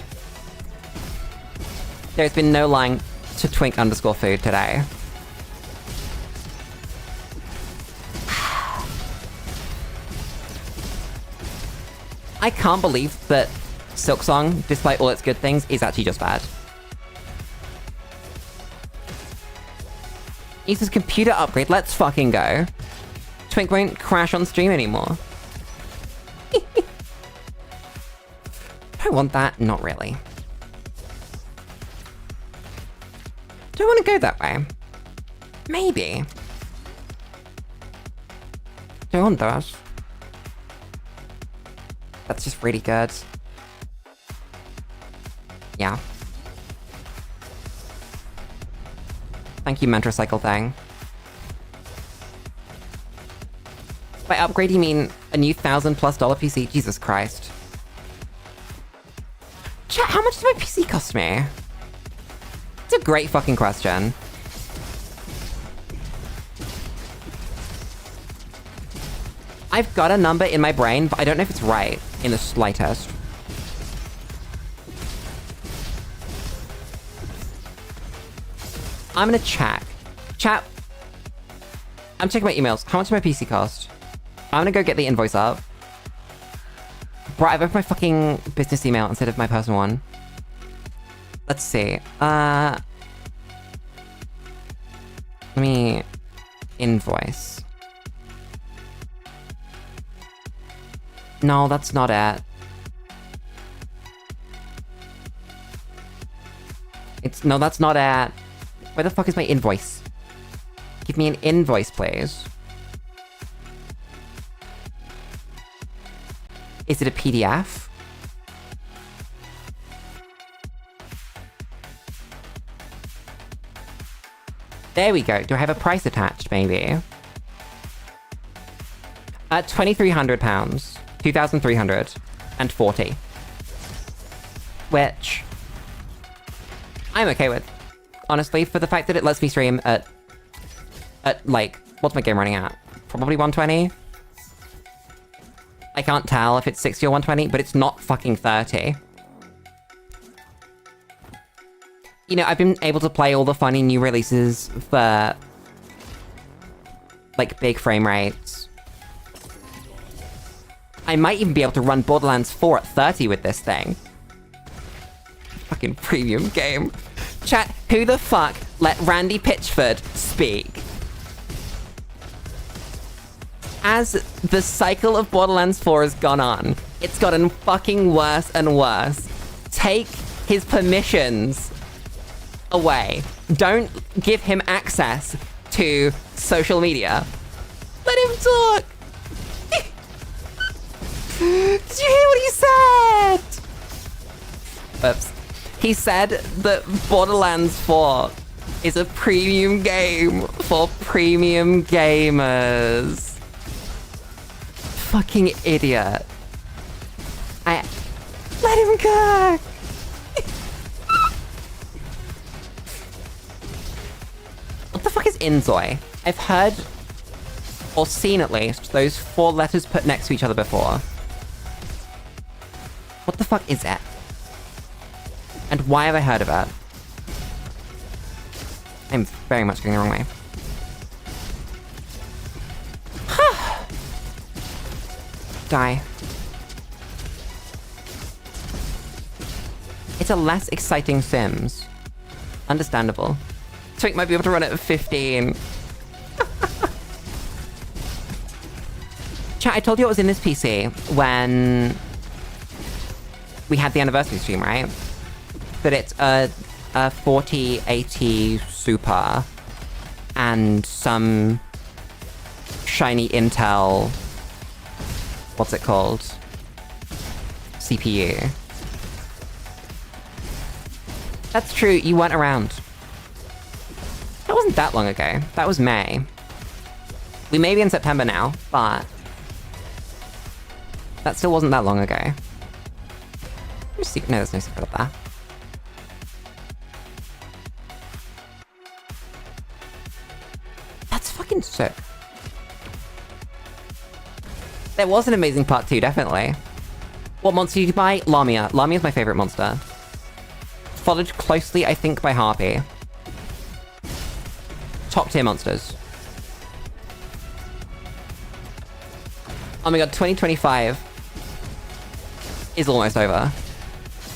There's been no lying to twink_food today. I can't believe that Silksong, despite all its good things, is actually just bad. He says computer upgrade, let's fucking go. Twink won't crash on stream anymore. Do I want that? Not really. Do I want to go that way? Maybe. Do I want that? That's just really good. Yeah. Thank you, Mentrocycle thing. By upgrade, you mean a new $1,000+ PC? Jesus Christ. Chat, how much did my PC cost me? It's a great fucking question. I've got a number in my brain, but I don't know if it's right in the slightest. I'm gonna check. Chat. I'm checking my emails. How much did my PC cost? I'm gonna go get the invoice up. Bro, I've opened my fucking business email instead of my personal one. Let's see. Let me... Invoice. No, that's not it. No, that's not it. Where the fuck is my invoice? Give me an invoice, please. Is it a PDF? There we go. Do I have a price attached, maybe? £2,300. 2,340. Which... I'm okay with. Honestly, for the fact that it lets me stream at like... What's my game running at? Probably 120? I can't tell if it's 60 or 120, but it's not fucking 30. You know, I've been able to play all the funny new releases for, like, big frame rates. I might even be able to run Borderlands 4 at 30 with this thing. Fucking premium game. Chat, who the fuck let Randy Pitchford speak? As the cycle of Borderlands 4 has gone on, it's gotten fucking worse and worse. Take his permissions away. Don't give him access to social media. Let him talk! Did you hear what he said? Oops. He said that Borderlands 4 is a premium game for premium gamers. Fucking idiot. Let him cook! What the fuck is Inzoi? I've heard, or seen at least, those 4 letters put next to each other before. What the fuck is it? And why have I heard of it? I'm very much going the wrong way. Die. It's a less exciting Sims. Understandable. Twink might be able to run it at 15. Chat, I told you it was in this PC when we had the anniversary stream, right? But it's a 4080 Super and some shiny Intel, what's it called? CPU. That's true, you weren't around. That wasn't that long ago. That was May. We may be in September now, but that still wasn't that long ago. No, there's no secret up there. That's fucking sick. There was an amazing part 2, definitely. What monster did you buy? Lamia. Lamia is my favorite monster. Followed closely, I think, by Harpy. Top tier monsters. Oh my god, 2025 is almost over.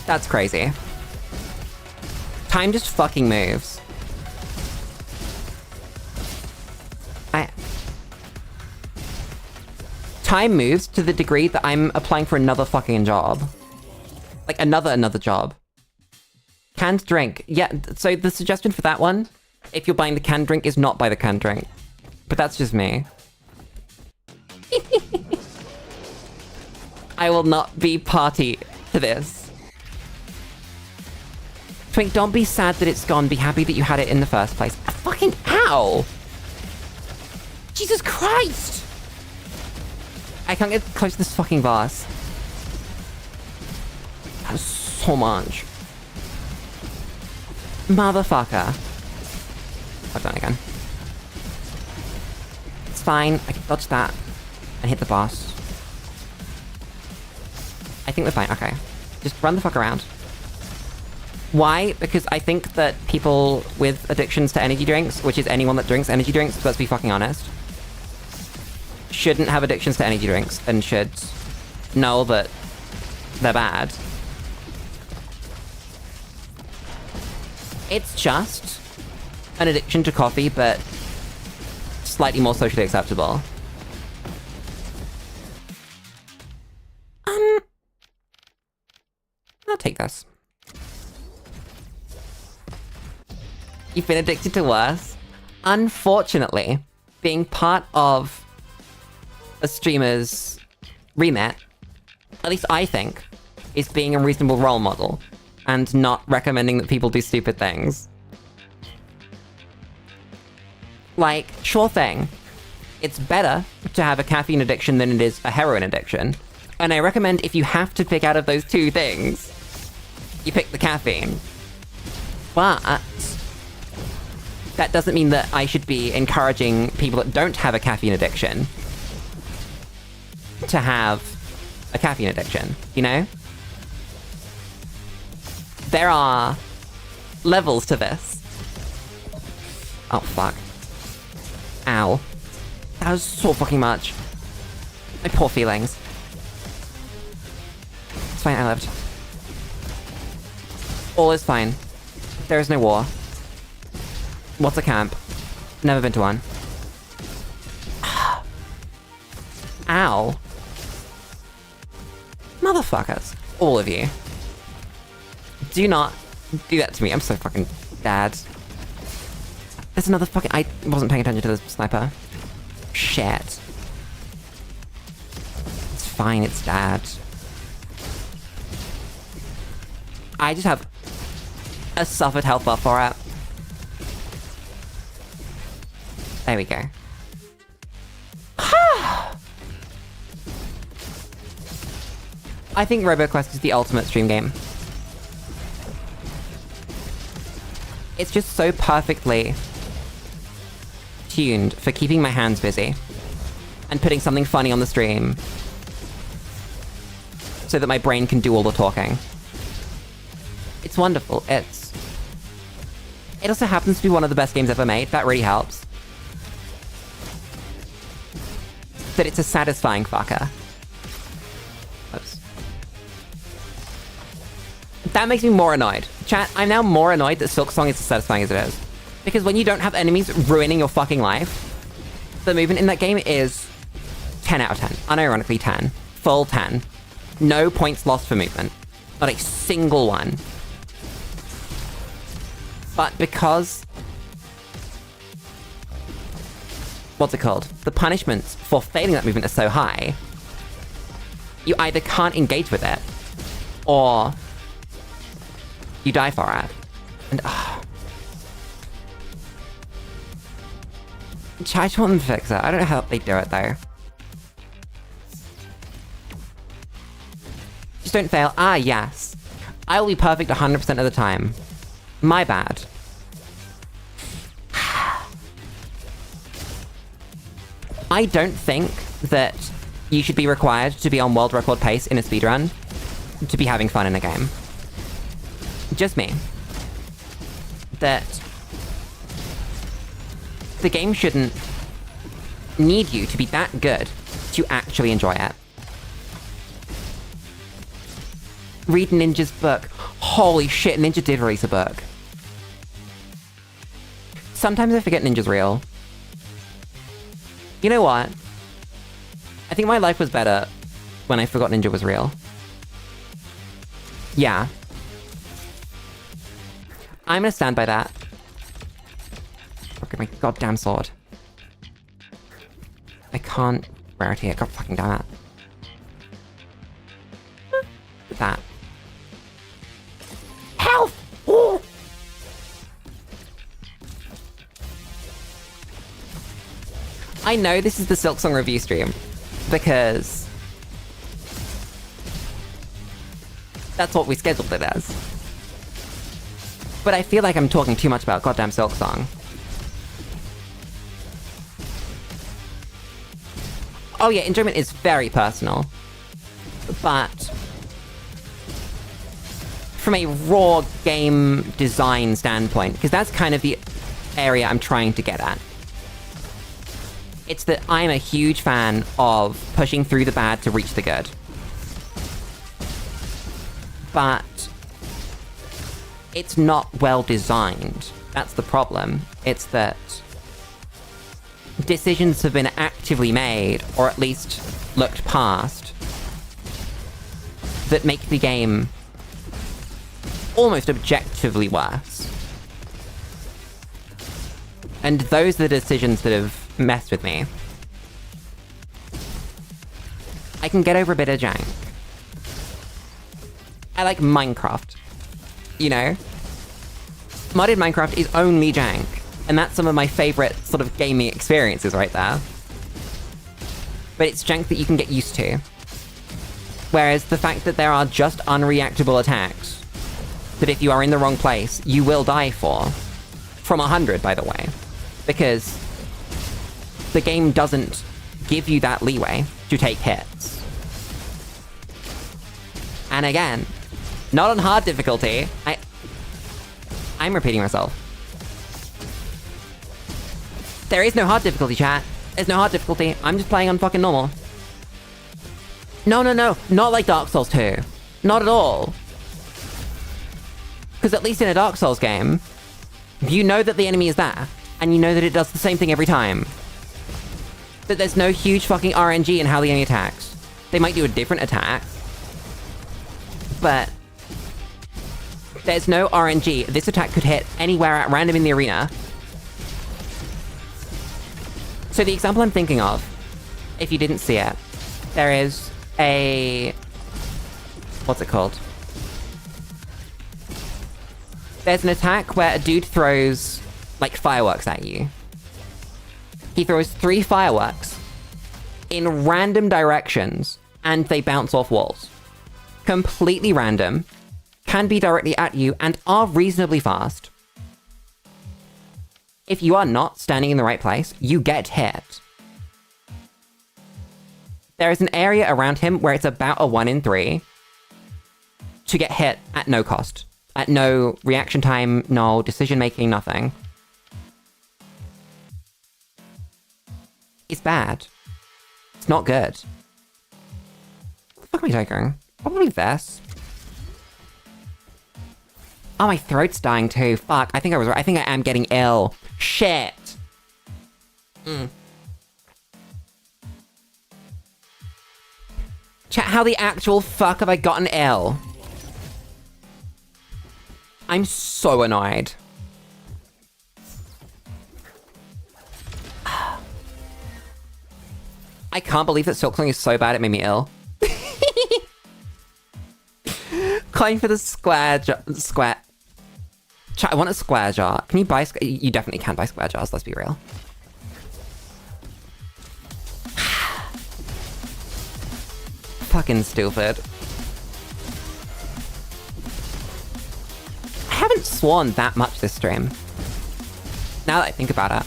That's crazy. Time just fucking moves. Time moves to the degree that I'm applying for another fucking job. Like, another job. Canned drink. Yeah, so the suggestion for that one, if you're buying the canned drink, is not buy the canned drink. But that's just me. I will not be party to this. Twink, don't be sad that it's gone. Be happy that you had it in the first place. Fucking ow! Jesus Christ! I can't get close to this fucking boss. That was so much. Motherfucker. I've done it again. It's fine. I can dodge that and hit the boss. I think we're fine. Okay. Just run the fuck around. Why? Because I think that people with addictions to energy drinks, which is anyone that drinks energy drinks, let's be fucking honest, shouldn't have addictions to energy drinks and should know that they're bad. It's just an addiction to coffee, but slightly more socially acceptable. I'll take this. You've been addicted to worse. Unfortunately, being part of a streamer's remit, at least I think, is being a reasonable role model and not recommending that people do stupid things. Like, sure thing. It's better to have a caffeine addiction than it is a heroin addiction. And I recommend if you have to pick out of those two things, you pick the caffeine. But that doesn't mean that I should be encouraging people that don't have a caffeine addiction to have a caffeine addiction, you know? There are levels to this. Oh, fuck. Ow. That was so fucking much. My poor feelings. It's fine, I lived. All is fine. There is no war. What's a camp? Never been to one. Ow. Motherfuckers. All of you. Do not do that to me. I'm so fucking bad. There's another fucking... I wasn't paying attention to the sniper. Shit. It's fine, it's dad. I just have a suffered health buff for it. There we go. I think RoboQuest is the ultimate stream game. It's just so perfectly tuned for keeping my hands busy and putting something funny on the stream so that my brain can do all the talking. It's wonderful. It also happens to be one of the best games ever made. That really helps. That it's a satisfying fucker. Oops. That makes me more annoyed. Chat, I'm now more annoyed that Silksong is as satisfying as it is. Because when you don't have enemies ruining your fucking life, the movement in that game is 10 out of 10. Unironically 10. Full 10. No points lost for movement. Not a single one. But because... what's it called? The punishments for failing that movement are so high, you either can't engage with it, or you die for it. And, I just want them to fix it. I don't know how they do it, though. Just don't fail. Ah, yes. I will be perfect 100% of the time. My bad. I don't think that you should be required to be on world record pace in a speedrun to be having fun in a game. Just me. That the game shouldn't need you to be that good to actually enjoy it. Read Ninja's book. Holy shit, Ninja did release a book. Sometimes I forget Ninja's real. You know what? I think my life was better when I forgot Ninja was real. Yeah. I'm gonna stand by that. Look at my goddamn sword. I can't rarity it. God fucking damn it. That. Health! Ooh. I know this is the Silksong review stream, because that's what we scheduled it as. But I feel like I'm talking too much about goddamn Silksong. Oh yeah, enjoyment is very personal. But from a raw game design standpoint, because that's kind of the area I'm trying to get at. It's that I'm a huge fan of pushing through the bad to reach the good. But it's not well designed. That's the problem. It's that decisions have been actively made, or at least looked past, that make the game almost objectively worse. And those are the decisions that have messed with me. I can get over a bit of jank. I like Minecraft. You know? Modded Minecraft is only jank, and that's some of my favorite sort of gaming experiences right there. But it's jank that you can get used to. Whereas the fact that there are just unreactable attacks that if you are in the wrong place, you will die for. From 100, by the way. Because the game doesn't give you that leeway to take hits. And again, not on hard difficulty. I'm repeating myself. There is no hard difficulty, chat. There's no hard difficulty. I'm just playing on fucking normal. No. Not like Dark Souls 2. Not at all. Because at least in a Dark Souls game, you know that the enemy is there. And you know that it does the same thing every time. That there's no huge fucking RNG in how the enemy attacks. They might do a different attack. But there's no RNG. This attack could hit anywhere at random in the arena. So the example I'm thinking of, if you didn't see it, there is a... what's it called? There's an attack where a dude throws, like, fireworks at you. He throws 3 fireworks in random directions, and they bounce off walls. Completely random, can be directly at you, and are reasonably fast. If you are not standing in the right place, you get hit. There is an area around him where it's about a 1 in 3 to get hit at no cost. At no reaction time, no decision making, nothing. It's bad. It's not good. What the fuck am I taking? Probably this. Oh, my throat's dying too. Fuck, I think I was right. I think I am getting ill. Shit. Chat, how the actual fuck have I gotten ill? I'm so annoyed. I can't believe that Silksong is so bad it made me ill. Calling for the square square. Chat, I want a square jar. Can you buy... You definitely can buy square jars, let's be real. Fucking stupid. I haven't sworn that much this stream. Now that I think about it.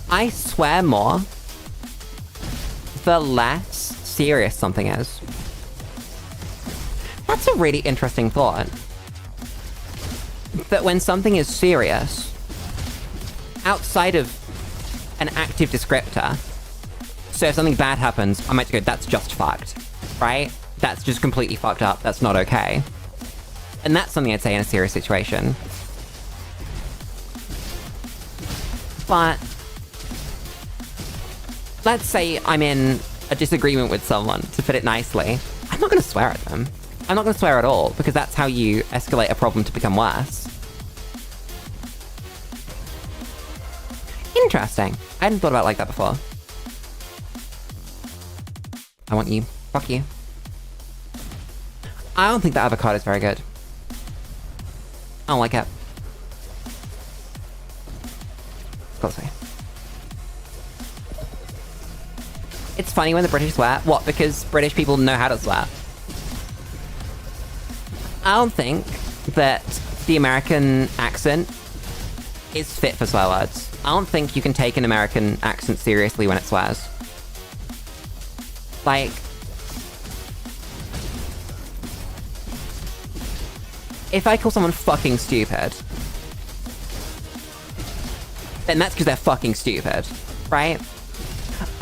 I swear more the less serious something is. That's a really interesting thought. That when something is serious, outside of an active descriptor, so if something bad happens, I might go, that's just fucked, right? That's just completely fucked up, that's not okay. And that's something I'd say in a serious situation. But let's say I'm in a disagreement with someone, to put it nicely. I'm not gonna swear at them. I'm not gonna swear at all, because that's how you escalate a problem to become worse. Interesting. I hadn't thought about it like that before. I want you. Fuck you. I don't think that avocado is very good. I don't like it. Gotta say. It's funny when the British swear. What? Because British people know how to swear. I don't think that the American accent is fit for swear words. I don't think you can take an American accent seriously when it swears. Like... if I call someone fucking stupid, then that's because they're fucking stupid, right?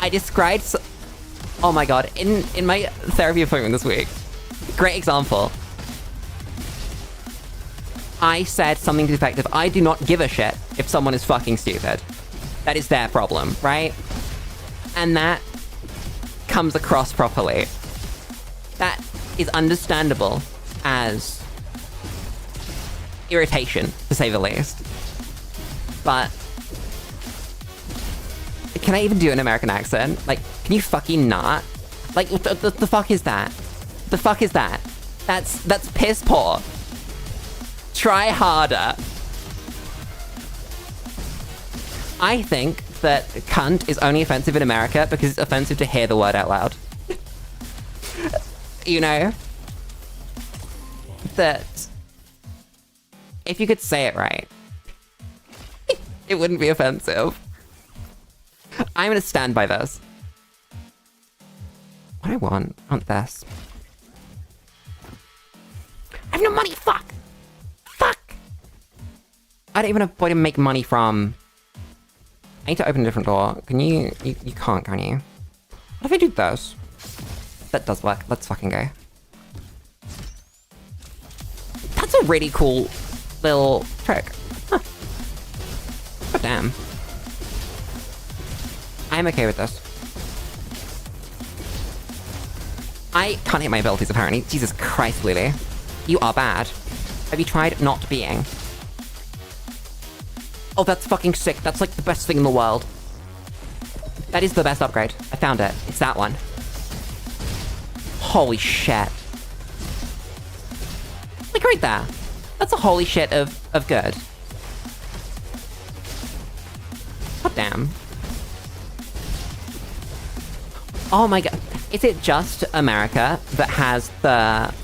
I described... oh my god, in my therapy appointment this week, great example. I said something to the effect of, I do not give a shit if someone is fucking stupid. That is their problem, right? And that comes across properly. That is understandable as irritation, to say the least. But can I even do an American accent? Like, can you fucking not? Like, the fuck is that? The fuck is that? That's piss poor. Try harder. I think that cunt is only offensive in America because it's offensive to hear the word out loud. You know? That if you could say it right, it wouldn't be offensive. I'm gonna stand by this. What do I want? I want this. I have no money! Fuck! Fuck! I don't even have a way to make money from... I need to open a different door. Can you... You can't, can you? What if I do this? That does work. Let's fucking go. That's a really cool little trick. Huh. Oh, damn. I'm okay with this. I can't hit my abilities, apparently. Jesus Christ, Lulu. You are bad. Have you tried not being? Oh, that's fucking sick. That's like the best thing in the world. That is the best upgrade. I found it. It's that one. Holy shit. Like right there. That's a holy shit of good. God damn. Oh my god. Is it just America that has the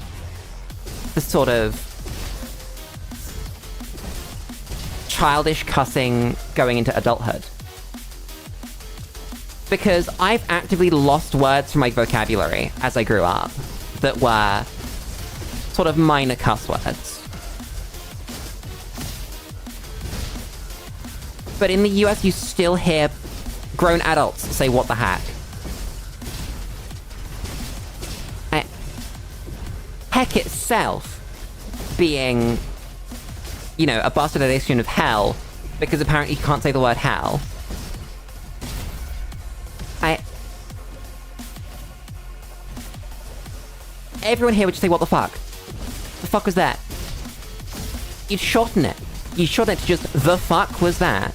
sort of childish cussing going into adulthood? Because I've actively lost words from my vocabulary as I grew up that were sort of minor cuss words. But in the US, you still hear grown adults say, "What the heck?" Heck itself being, you know, a bastardization of hell, because apparently you can't say the word hell. Everyone here would just say, "What the fuck? The fuck was that?" You'd shorten it. You'd shorten it to just, "The fuck was that?"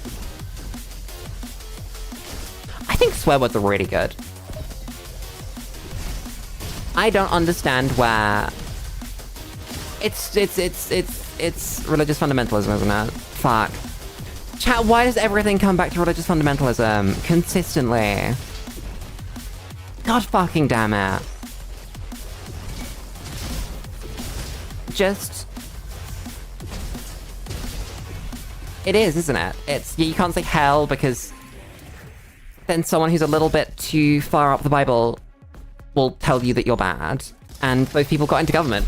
I think swear words are really good. I don't understand where... It's religious fundamentalism, isn't it? Fuck. Chat, why does everything come back to religious fundamentalism? Consistently. God fucking damn it. Just... It is, isn't it? It's... You can't say hell because... Then someone who's a little bit too far up the Bible will tell you that you're bad. And those people got into government.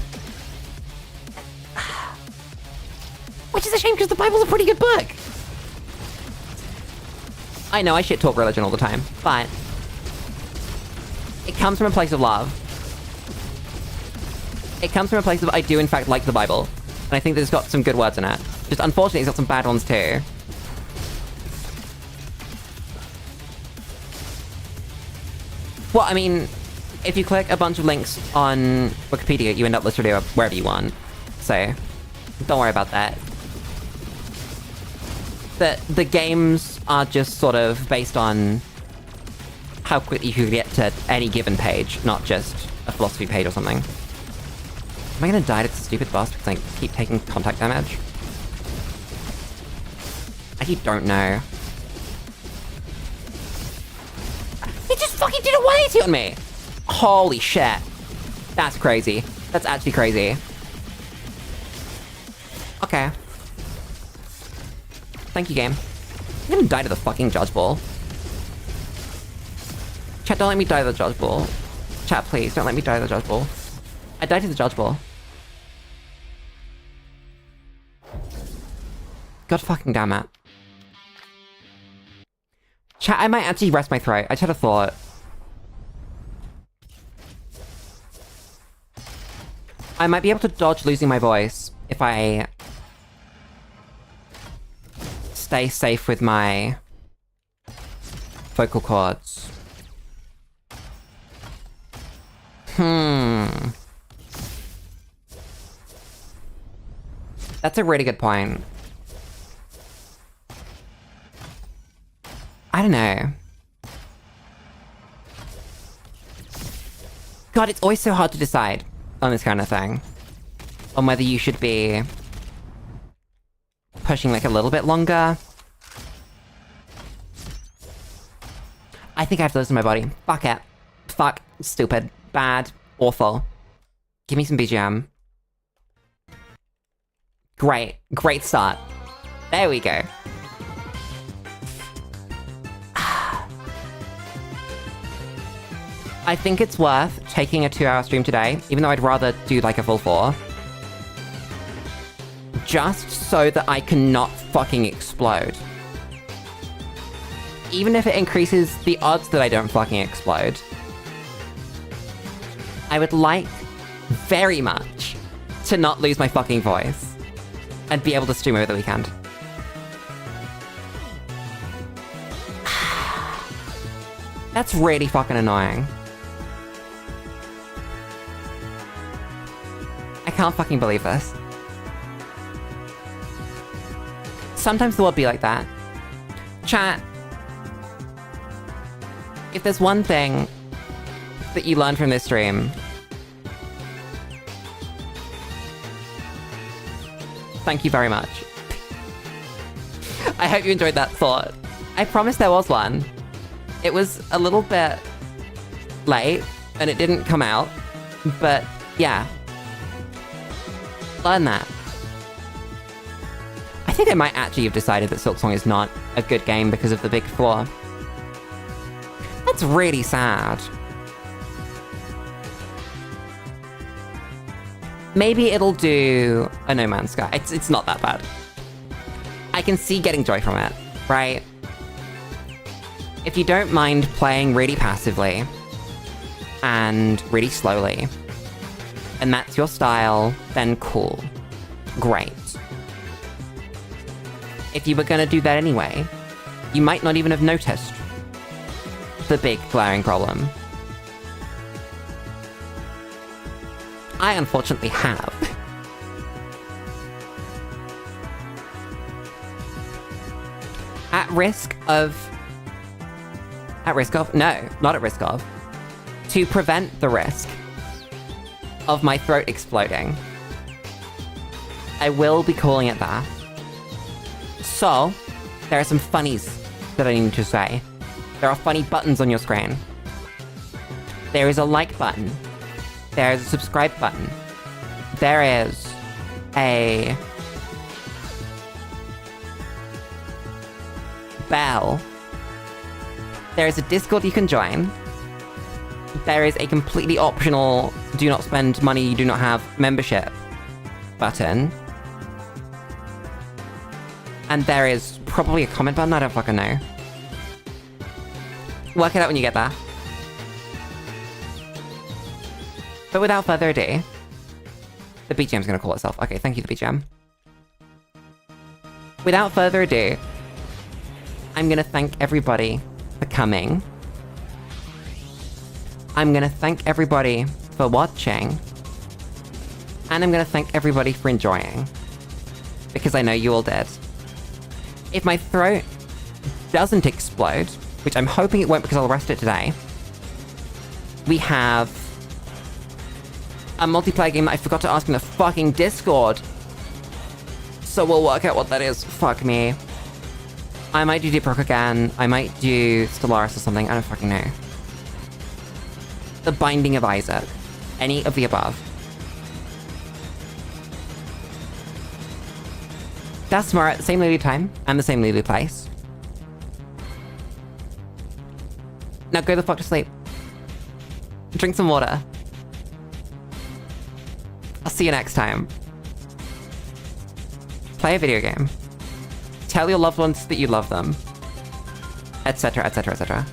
Which is a shame, because the Bible's a pretty good book! I know, I shit talk religion all the time, but... It comes from a place of love. It comes from a place of, I do in fact like the Bible. And I think that it's got some good words in it. Just unfortunately, it's got some bad ones too. Well, I mean, if you click a bunch of links on Wikipedia, you end up literally wherever you want. So, don't worry about that. The games are just sort of based on how quickly you can get to any given page, not just a philosophy page or something. Am I gonna die to this stupid boss because I keep taking contact damage? I actually don't know. He just fucking did a 180 on me! Holy shit. That's crazy. That's actually crazy. Okay. Thank you, game. I didn't die to the fucking Judge Ball. Chat, don't let me die to the Judge Ball. Chat, please, don't let me die to the Judge Ball. I died to the Judge Ball. God fucking damn it. Chat, I might actually rest my throat. I just had a thought. I might be able to dodge losing my voice if I stay safe with my vocal cords. That's a really good point. I don't know. God, it's always so hard to decide on this kind of thing. On whether you should be pushing like a little bit longer. I think I have those in my body. Fuck it. Fuck. Stupid. Bad. Awful. Give me some BGM. Great. Great start. There we go. I think it's worth taking a 2-hour stream today, even though I'd rather do like a full 4. Just so that I cannot fucking explode. Even if it increases the odds that I don't fucking explode. I would like very much to not lose my fucking voice and be able to stream over the weekend. That's really fucking annoying. I can't fucking believe this. Sometimes the world be like that. Chat. If there's one thing that you learn from this stream, thank you very much. I hope you enjoyed that thought. I promise there was one. It was a little bit late, and it didn't come out, but yeah. Learn that. I think I might actually have decided that Silksong is not a good game because of the big flaw. That's really sad. Maybe it'll do a No Man's Sky. It's not that bad. I can see getting joy from it, right? If you don't mind playing really passively and really slowly, and that's your style, then cool. Great. If you were gonna do that anyway, you might not even have noticed the big glaring problem. I unfortunately have. At risk of... No, not at risk of. To prevent the risk of my throat exploding, I will be calling it that. So, there are some funnies that I need to say. There are funny buttons on your screen. There is a like button. There is a subscribe button. There is a bell. There is a Discord you can join. There is a completely optional do not spend money you do not have membership button. And there is probably a comment button, I don't fucking know. Work it out when you get there. But without further ado, the BGM's gonna call itself. Okay, thank you, the BGM. Without further ado, I'm gonna thank everybody for coming. I'm gonna thank everybody for watching. And I'm gonna thank everybody for enjoying. Because I know you all did. If my throat doesn't explode, which I'm hoping it won't because I'll rest it today, we have a multiplayer game that I forgot to ask in the fucking Discord. So we'll work out what that is. Fuck me. I might do Deep Rock again. I might do Stellaris or something. I don't fucking know. The Binding of Isaac. Any of the above. That's tomorrow at the same Lulu time and the same Lulu place. Now go the fuck to sleep. Drink some water. I'll see you next time. Play a video game. Tell your loved ones that you love them. Etc, etc, etc.